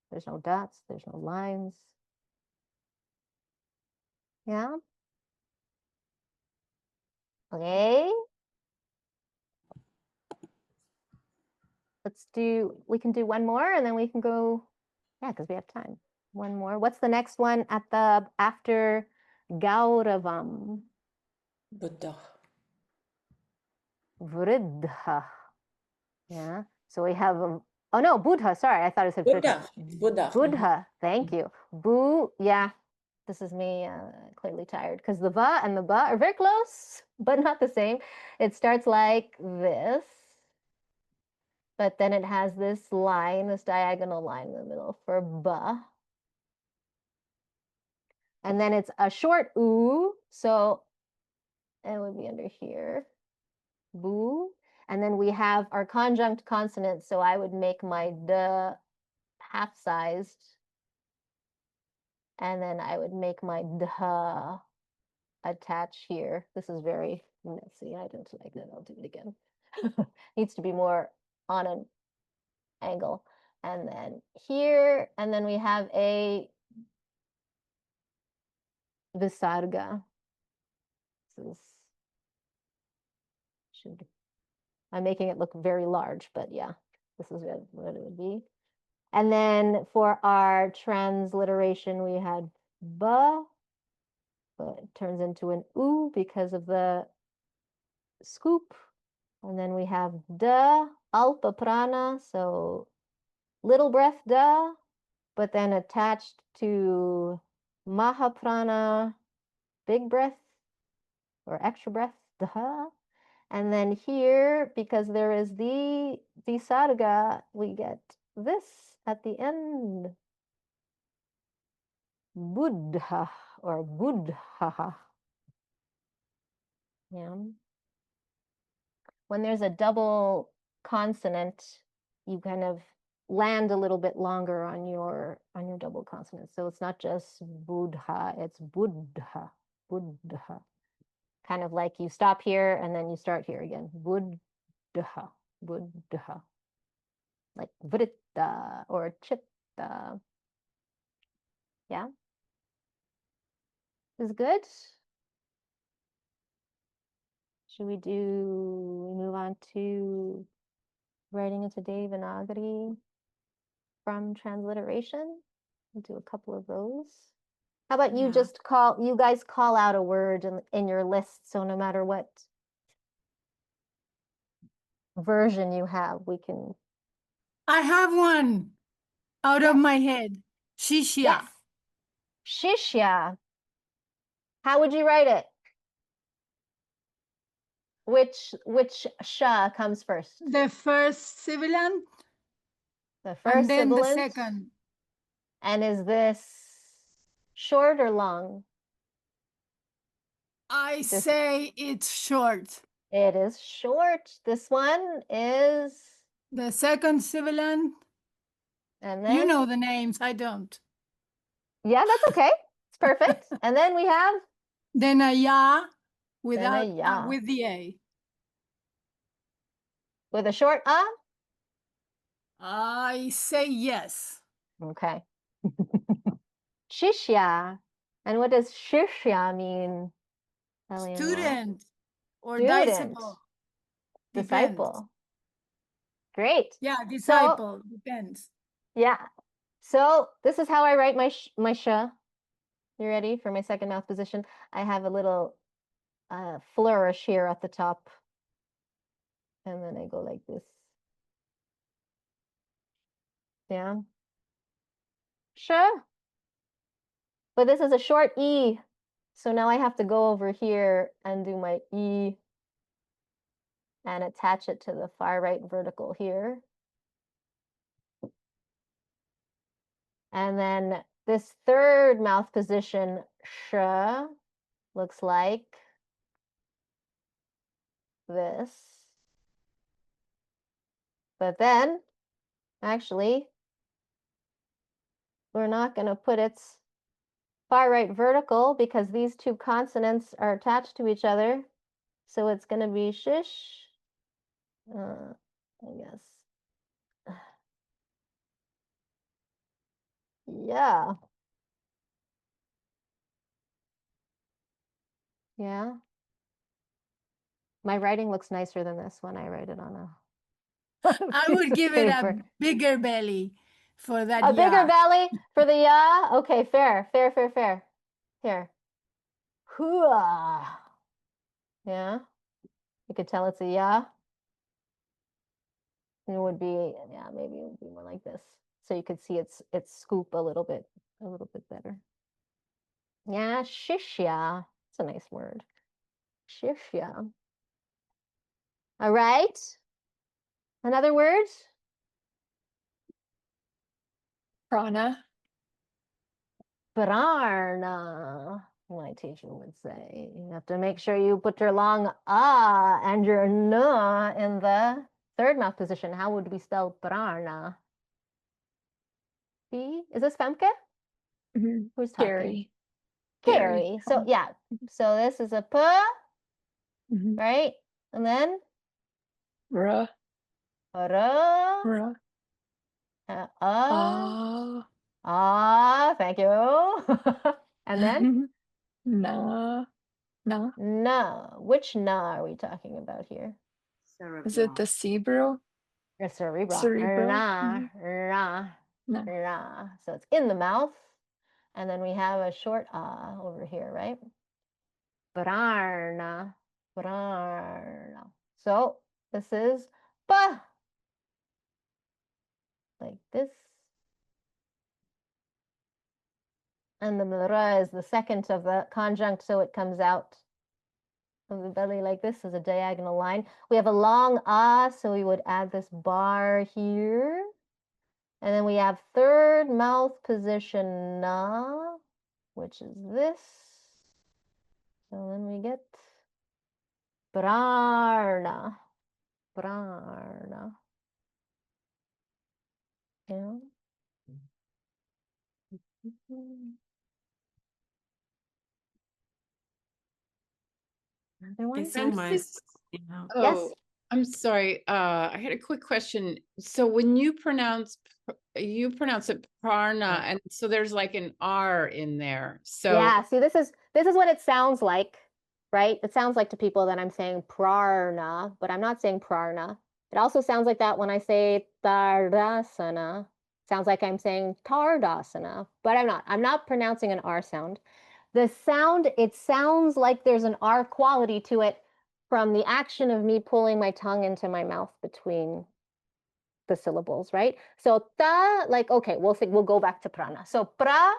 There's no dots, there's no lines. Yeah. Okay. We can do one more and then we can go, because we have time. One more. What's the next one after Gauravam? Buddha. Vriddha. Yeah. So we have, oh no, Buddha. Sorry, I thought it said Buddha. Vriddha. Buddha. Buddha. Thank you. Yeah. this is me clearly tired because the va and the ba are very close, but not the same. It starts like this, but then it has this line, this diagonal line in the middle for ba. And then it's a short oo, so it would be under here, boo. And then we have our conjunct consonants, so I would make my d half-sized, and then I would make my dha attach here. This is very messy. I don't like that. I'll do it again. Needs to be more on an angle. And then here, and then we have a visarga. This is, I'm making it look very large, but yeah, this is what it would be. And then for our transliteration, we had ba, but it turns into an oo because of the scoop. And then we have da, alpa prana, so little breath da, but then attached to mahaprana, big breath or extra breath, da. And then here, because there is the visarga, we get this at the end. Buddha or buddha. Yeah. When there's a double consonant, you kind of land a little bit longer on your double consonant. So it's not just buddha, it's buddha, buddha. Kind of like you stop here and then you start here again. Buddha, buddha. Like vritta or chitta. Yeah. Is good? Should we move on to writing into Devanagari from transliteration? We'll do a couple of those. How about you just you guys call out a word in your list, so no matter what version you have, we can. I have one out of my head. Shishya. Yes. Shishya. How would you write it? Which sha comes first? The first sibilant. The first and then sibilant. the second. And is this short or long? I say it's short. It is short. This one is the second sibilant. And then you know the names, I don't. Yeah, that's okay. It's perfect. And then we have then a ya without then a ya. with the a. With a short a? I say yes. Okay. Shishya. And what does shishya mean? Eleanor? Student or Student. disciple. Disciple. Great. Yeah, disciple. Depends. Yeah. So this is how I write my sh. You ready for my second mouth position? I have a little flourish here at the top. And then I go like this. Yeah. Sure. But this is a short E. So now I have to go over here and do my E and attach it to the far right vertical here. And then this third mouth position, sh, looks like this. But then, actually, we're not going to put its far right vertical because these two consonants are attached to each other. So it's going to be shish, I guess. Yeah. Yeah. My writing looks nicer than this when I write it on a I would give it a paper. bigger belly for that. A bigger belly for the ya? Okay, fair. Here. Hooah. Yeah. You could tell it's a ya. It would be, yeah, maybe it would be more like this. So you could see its scoop a little bit better. Yeah, shishya. It's a nice word. Shishya. All right. Another word? Prana. Prana. My teacher would say. You have to make sure you put your long ah and your na in the third mouth position. How would we spell prana? See? Is this Femke? Mhm. Who's talking? Carrie. Carrie. So yeah. So this is a p, Mhm. right? And then Ra. ra, Ra. thank you. And then Na. Na. na. Which na are we talking about here? Is it the cerebral? Or cerebral. Cerebral. Ra, ra, Na. ra. So it's in the mouth. And then we have a short ah over here, right? Prana, prana. So this is ba. Like this. And the ra is the second of the conjunct, so it comes out of the belly like this as a diagonal line. We have a long ah, so we would add this bar here. And then we have third mouth position na, which is this. So then we get prana, prana. Yeah. Another one? It's Francis? almost, you know, Yes. Oh, I'm sorry. I had a quick question. So when you pronounce it prana, and so there's like an R in there. So Yeah, see, this is what it sounds like, right? It sounds like to people that I'm saying prarna, but I'm not saying prarna. It also sounds like that when I say tardasana. Sounds like I'm saying tardasana, but I'm not. I'm not pronouncing an R sound. The sound, it sounds like there's an R quality to it from the action of me pulling my tongue into my mouth between the syllables, right? So ta, like, okay, we'll go back to prana. So pra,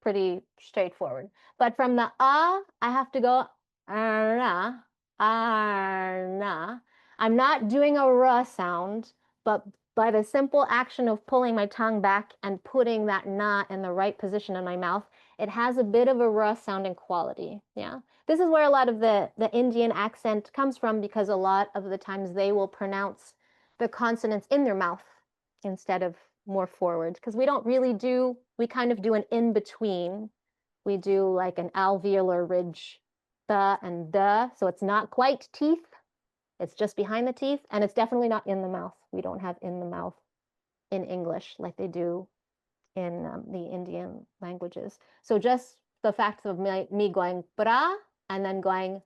pretty straightforward. But from the I have to go arna, arna. I'm not doing a ra sound, but by the simple action of pulling my tongue back and putting that na in the right position in my mouth, it has a bit of a ra sounding quality. Yeah. This is where a lot of the Indian accent comes from, because a lot of the times they will pronounce the consonants in their mouth instead of more forward, because we don't really do, we kind of do an in between. We do like an alveolar ridge, the and the, so it's not quite teeth, it's just behind the teeth, and it's definitely not in the mouth. We don't have in the mouth in English like they do in the Indian languages. So just the fact of me going bra and then going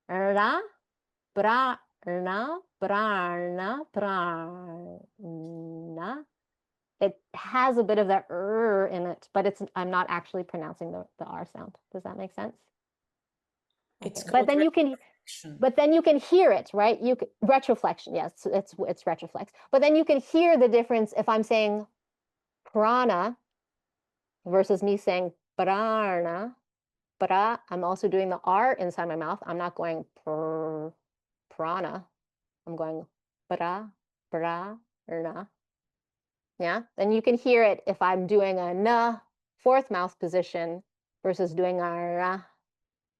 ra, bra, na, brana, brana. It has a bit of that in it, but I'm not actually pronouncing the R sound. Does that make sense? It's Okay. But then you can hear it, right? Retroflexion, yes, it's retroflex. But then you can hear the difference if I'm saying prana versus me saying prana. Pra, I'm also doing the R inside my mouth. I'm not going prana. I'm going pra, na. Yeah, then you can hear it if I'm doing a na fourth mouth position versus doing a ra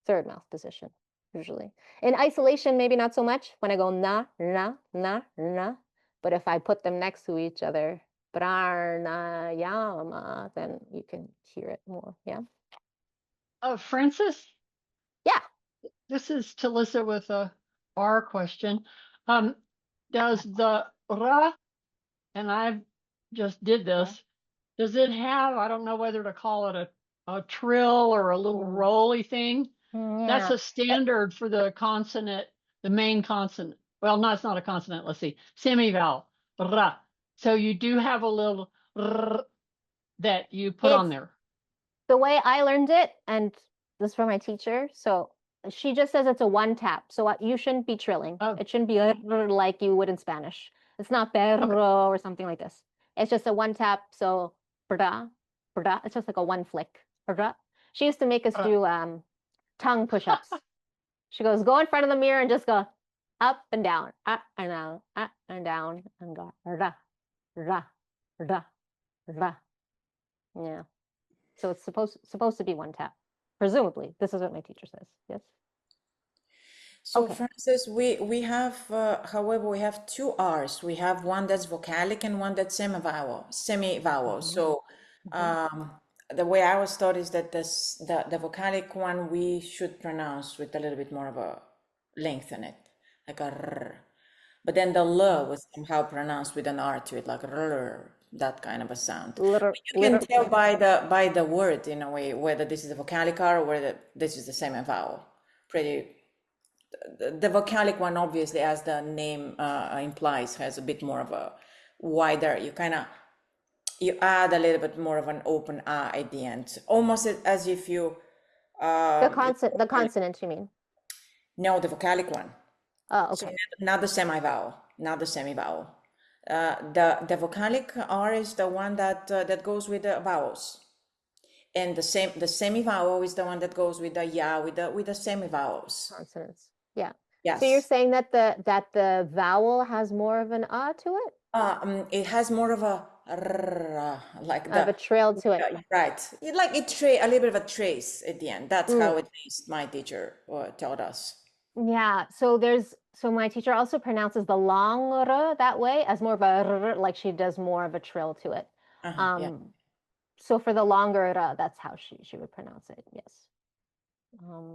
third mouth position, usually. In isolation, maybe not so much when I go na, na, na, na. But if I put them next to each other, pranayama, then you can hear it more. Yeah. Francis? Yeah. This is Talissa with a R question. Does the ra, and I just did this, does it have, I don't know whether to call it a trill or a little rolly thing? That's Yeah. a standard for the consonant, the main consonant. Well, no, it's not a consonant. Let's see. Semivowel, ra. So you do have a little r that you put on there. The way I learned it, and this is from my teacher, so she just says it's a one tap. So you shouldn't be trilling. Oh. It shouldn't be like you would in Spanish. It's not perro or something like this. It's just a one tap. So, brda, brda. It's just like a one flick. Brda. She used to make us do tongue push-ups. She goes, go in front of the mirror and just go up and down, up and down, up and down, and go ra, ra, ra, ra. Yeah. So it's supposed to be one tap. Presumably, this is what my teacher says. Yes. So, Okay. Francis, we have, however, we have two R's. We have one that's vocalic and one that's semi-vowel. So, the way I was taught is that the vocalic one we should pronounce with a little bit more of a length in it, like a r. But then the L was somehow pronounced with an R to it, like r, that kind of a sound. You can tell by the word in a way whether this is a vocalic R or whether this is the semi-vowel. The vocalic one, obviously, as the name implies, has a bit more of a wider, you add a little bit more of an open R at the end, almost as if you the consonant, you mean? No, the vocalic one. Oh, okay. So not the semi-vowel, not the semi-vowel. The vocalic R is the one that goes with the vowels, and the semi-vowel is the one that goes with the ya, with the semi-vowels. Consonants. Yeah. Yes. So you're saying that the vowel has more of an ah to it? It has more of a like of a trail to it. Right. A little bit of a trace at the end. That's how at least my teacher taught us. Yeah. So my teacher also pronounces the long r that way as more of a r, like she does more of a trill to it. Yeah. So for the longer r, that's how she would pronounce it. Yes.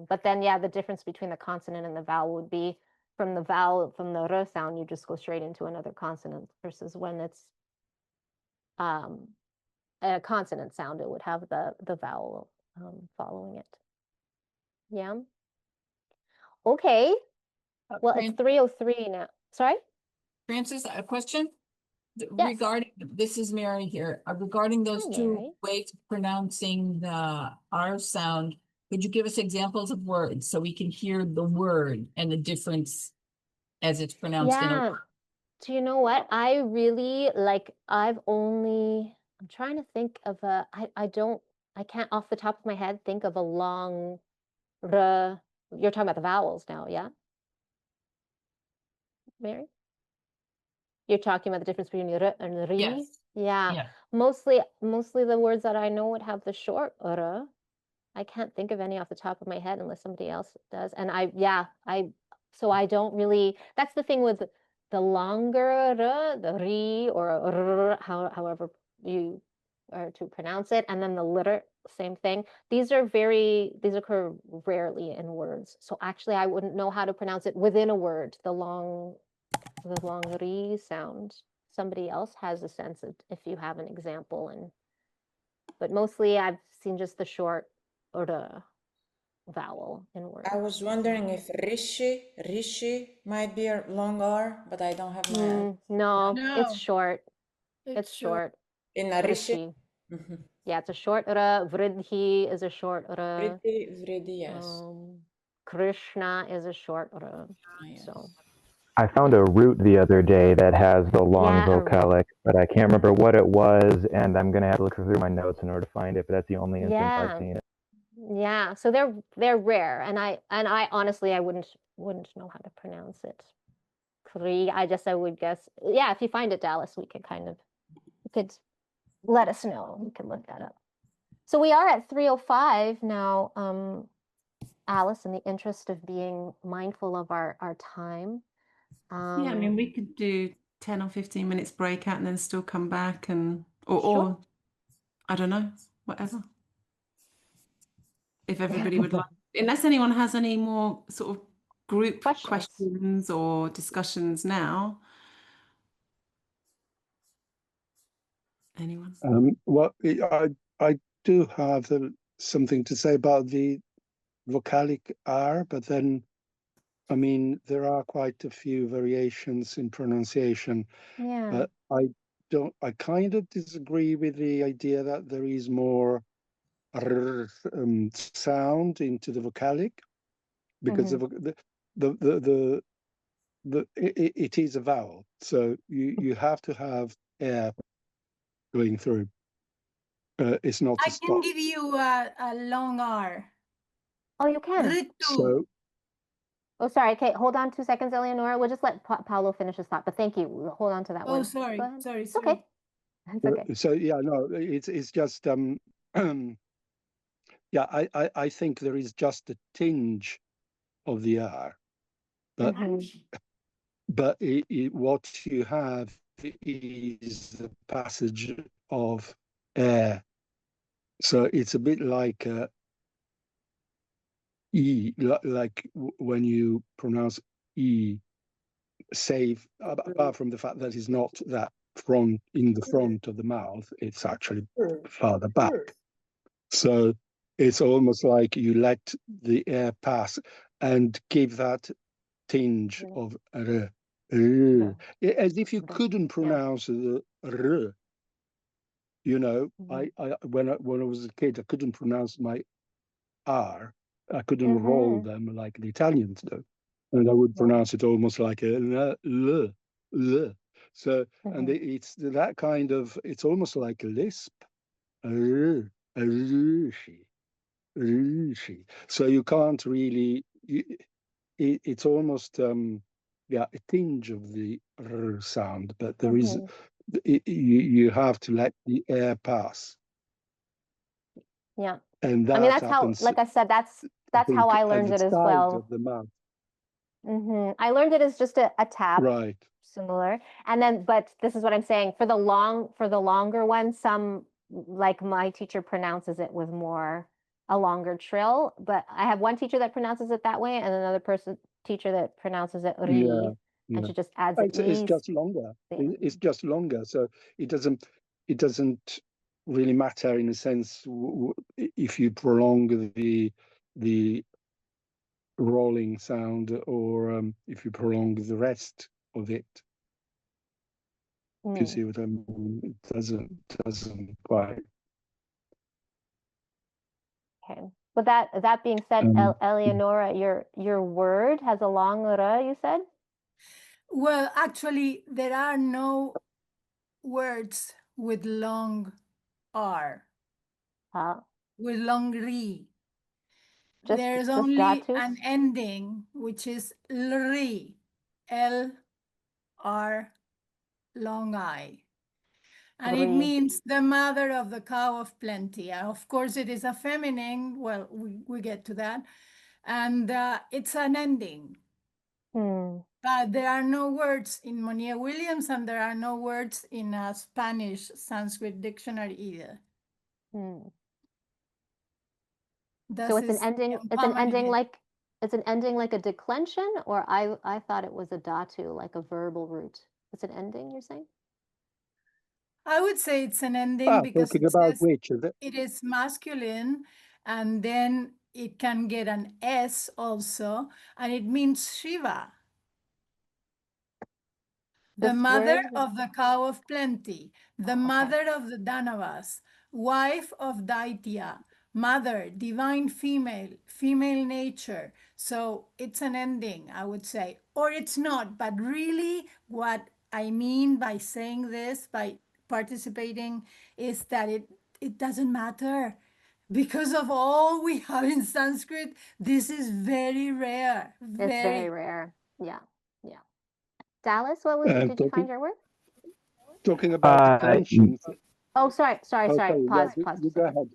But then, yeah, the difference between the consonant and the vowel would be from the r sound, you just go straight into another consonant versus when it's a consonant sound, it would have the vowel following it. Yeah. Okay. Well, it's 3:03 now. Sorry? Francis, a question? Yes. Regarding, this is Mary here, regarding those Hi, two Mary. ways of pronouncing the R sound, could you give us examples of words so we can hear the word and the difference as it's pronounced in a word? Do you know what? I really I'm trying to think of I can't off the top of my head think of a long r. You're talking about the vowels now, yeah? Mary? You're talking about the difference between r and ri? Yes. Yeah. Yeah. Mostly the words that I know would have the short r. I can't think of any off the top of my head unless somebody else does. And so I don't really, that's the thing with the longer r, the ri or r, however you are to pronounce it, and then the litter, same thing. These occur rarely in words. So actually I wouldn't know how to pronounce it within a word, the long ri sound. Somebody else has a sense of if you have an example, but mostly I've seen just the short or the vowel in words. I was wondering if rishi might be a long R, but I don't have my no, it's short. It's short. In a rishi. Yeah, it's a short ra. Vridhi is a short ra. Vridhi, yes. Krishna is a short ra. Yes. So I found a root the other day that has the long vocalic, but I can't remember what it was, and I'm gonna have to look through my notes in order to find it. But that's the only instance I've seen it. Yeah, so they're rare, and I honestly I wouldn't know how to pronounce it. I would guess. Yeah, if you find it, Dallas, you could let us know. We can look that up. So we are at 3:05 now, Alice, in the interest of being mindful of our time. Yeah, I mean, we could do 10 or 15 minutes breakout and then still come back or I don't know, whatever. If everybody would like, unless anyone has any more sort of group questions or discussions now. Anyone? Well, I do have something to say about the vocalic R, but then, I mean, there are quite a few variations in pronunciation. Yeah. But I kind of disagree with the idea that there is more sound into the vocalic, because it is a vowel, so you have to have air going through. It's not I a stop. can give you a long R. Oh, you can. Ritu. So, Oh, sorry. Okay, hold on 2 seconds, Eleonora. We'll just let Paolo finish his thought, but thank you. Hold on to that Oh, one. Go sorry, ahead. sorry, It's sorry. okay. That's okay. so yeah, no, it's just yeah, I think there is just a tinge of the R, but but what you have is the passage of air. So it's a bit like E, like when you pronounce E, save, apart from the fact that it's not that front in the front of the mouth, it's actually farther back. So it's almost like you let the air pass and give that tinge of r, as if you couldn't pronounce the r. You know, when I was a kid, I couldn't pronounce my R. I couldn't roll them like the Italians do, and I would pronounce it almost like a l, l. So, and it's that kind of. It's almost like a lisp. So you can't really. It's almost yeah, a tinge of the r sound, but there is. You have to let the air pass. Yeah. And that I mean, that's happens, how, like I said, that's how I learned it as well. Of the mouth. I learned it as just a tap, right? Similar, and then, but this is what I'm saying for the longer one. Some, like my teacher pronounces it with more a longer trill, but I have one teacher that pronounces it that way, and another teacher that pronounces it ri, Yeah, and she just adds it's just longer. It's just longer, so it doesn't really matter in a sense if you prolong the rolling sound or if you prolong the rest of it. If you see what I mean, it doesn't quite. Okay. But that being said, Eleonora, your word has a long r, you said? Well, actually, there are no words with long R. With long ri. There's only an ending, which is lri, L-R, long I. And it means the mother of the cow of plenty. Of course, it is a feminine. Well, we get to that. And it's an ending. But there are no words in Monier Williams, and there are no words in a Spanish Sanskrit dictionary either. So it's an ending. It's an ending like a declension, or I thought it was a dhatu, like a verbal root. It's an ending, you're saying? I would say it's an ending because talking about which is it? It is masculine, and then it can get an S also, and it means Shiva. The mother of the cow of plenty, the mother of the Danavas, wife of Daitya, mother, divine female, female nature. So it's an ending, I would say, or it's not. But really, what I mean by saying this, by participating, is that it doesn't matter. Because of all we have in Sanskrit, this is very rare. It's very rare. Yeah. Yeah. Dallas, did you find your word? Talking about declensions. Oh, sorry. Pause. Yeah, you go ahead.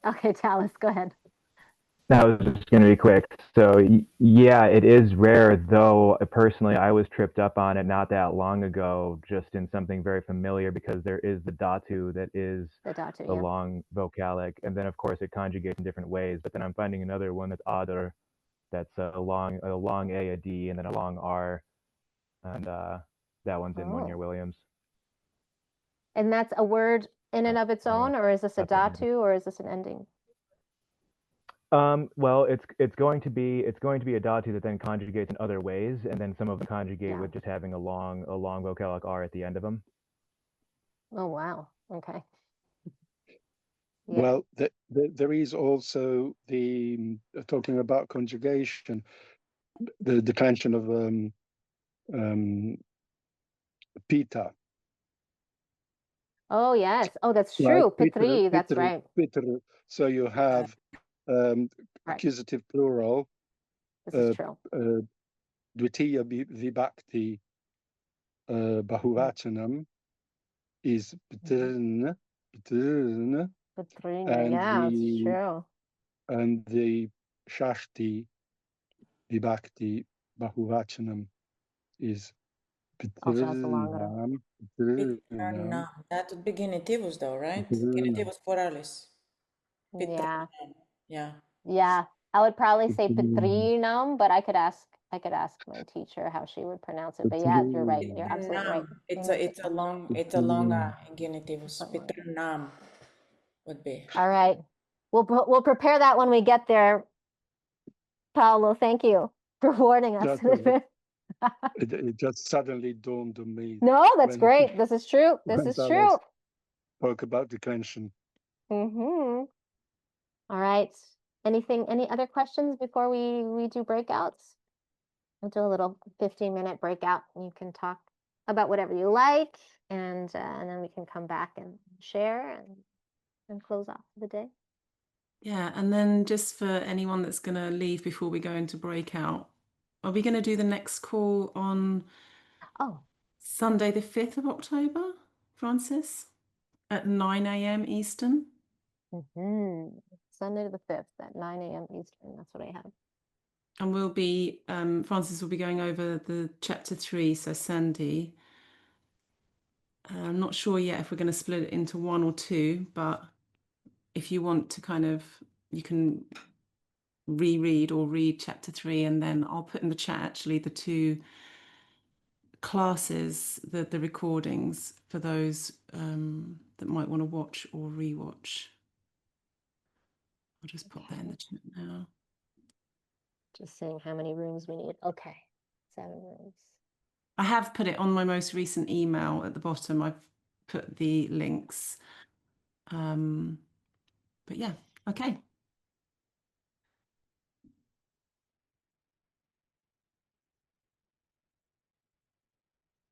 Okay, Dallas, go ahead. That was just going to be quick. So yeah, it is rare, though. Personally, I was tripped up on it not that long ago, just in something very familiar, because there is the dhatu that is the long vocalic, and then of course it conjugates in different ways. But then I'm finding another one that's adar, that's a long A, a D, and then a long R, and that one's in Monier Williams. And that's a word in and of its own, or is this a dhatu, or is this an ending? Well, it's going to be a dhatu that then conjugates in other ways, and then some of them conjugate with just having a long vocalic R at the end of them. Oh wow! Okay. Yeah. Well, there is also the talking about conjugation, the declension of pita. Oh, yes. Oh, that's Right, true. Pitri, that's right. Pitr. So you have Right. accusative plural. This is true. Dvitiya vibhakti bahuvachanam is Pitrn, Pitrina, yeah, it's true. and the Shashti vibhakti bahuvachanam is Also has the longer. Pitrnam. That would be genitivus though, right? Genitivus pluralis. Yeah. Yeah. Yeah. I would probably say Pitrinam, but I could ask my teacher how she would pronounce it. But yeah, you're right. You're absolutely right. It's a long genitivus. Pitranam would be. All right. We'll prepare that when we get there. Paolo, thank you for warning us. It just suddenly dawned on me. No, that's great. This is true. This is true. Spoke about declension. All right. Any other questions before we do breakouts? We'll do a little 15-minute breakout. You can talk about whatever you like, and then we can come back and share and close off the day. Yeah, and then just for anyone that's going to leave before we go into breakout, are we going to do the next call on Sunday the 5th of October, Francis, at 9 a.m. Eastern? Sunday the 5th at 9 a.m. Eastern. That's what I have. And we'll be, Francis will be going over the chapter 3, so Sandy. I'm not sure yet if we're going to split it into 1 or 2, but if you want to kind of, you can reread or read chapter 3, and then I'll put in the chat actually the 2 classes, the recordings for those that might want to watch or rewatch. I'll just put that in the chat now. Just seeing how many rooms we need. Okay, 7 rooms. I have put it on my most recent email at the bottom. I've put the links. But yeah, okay.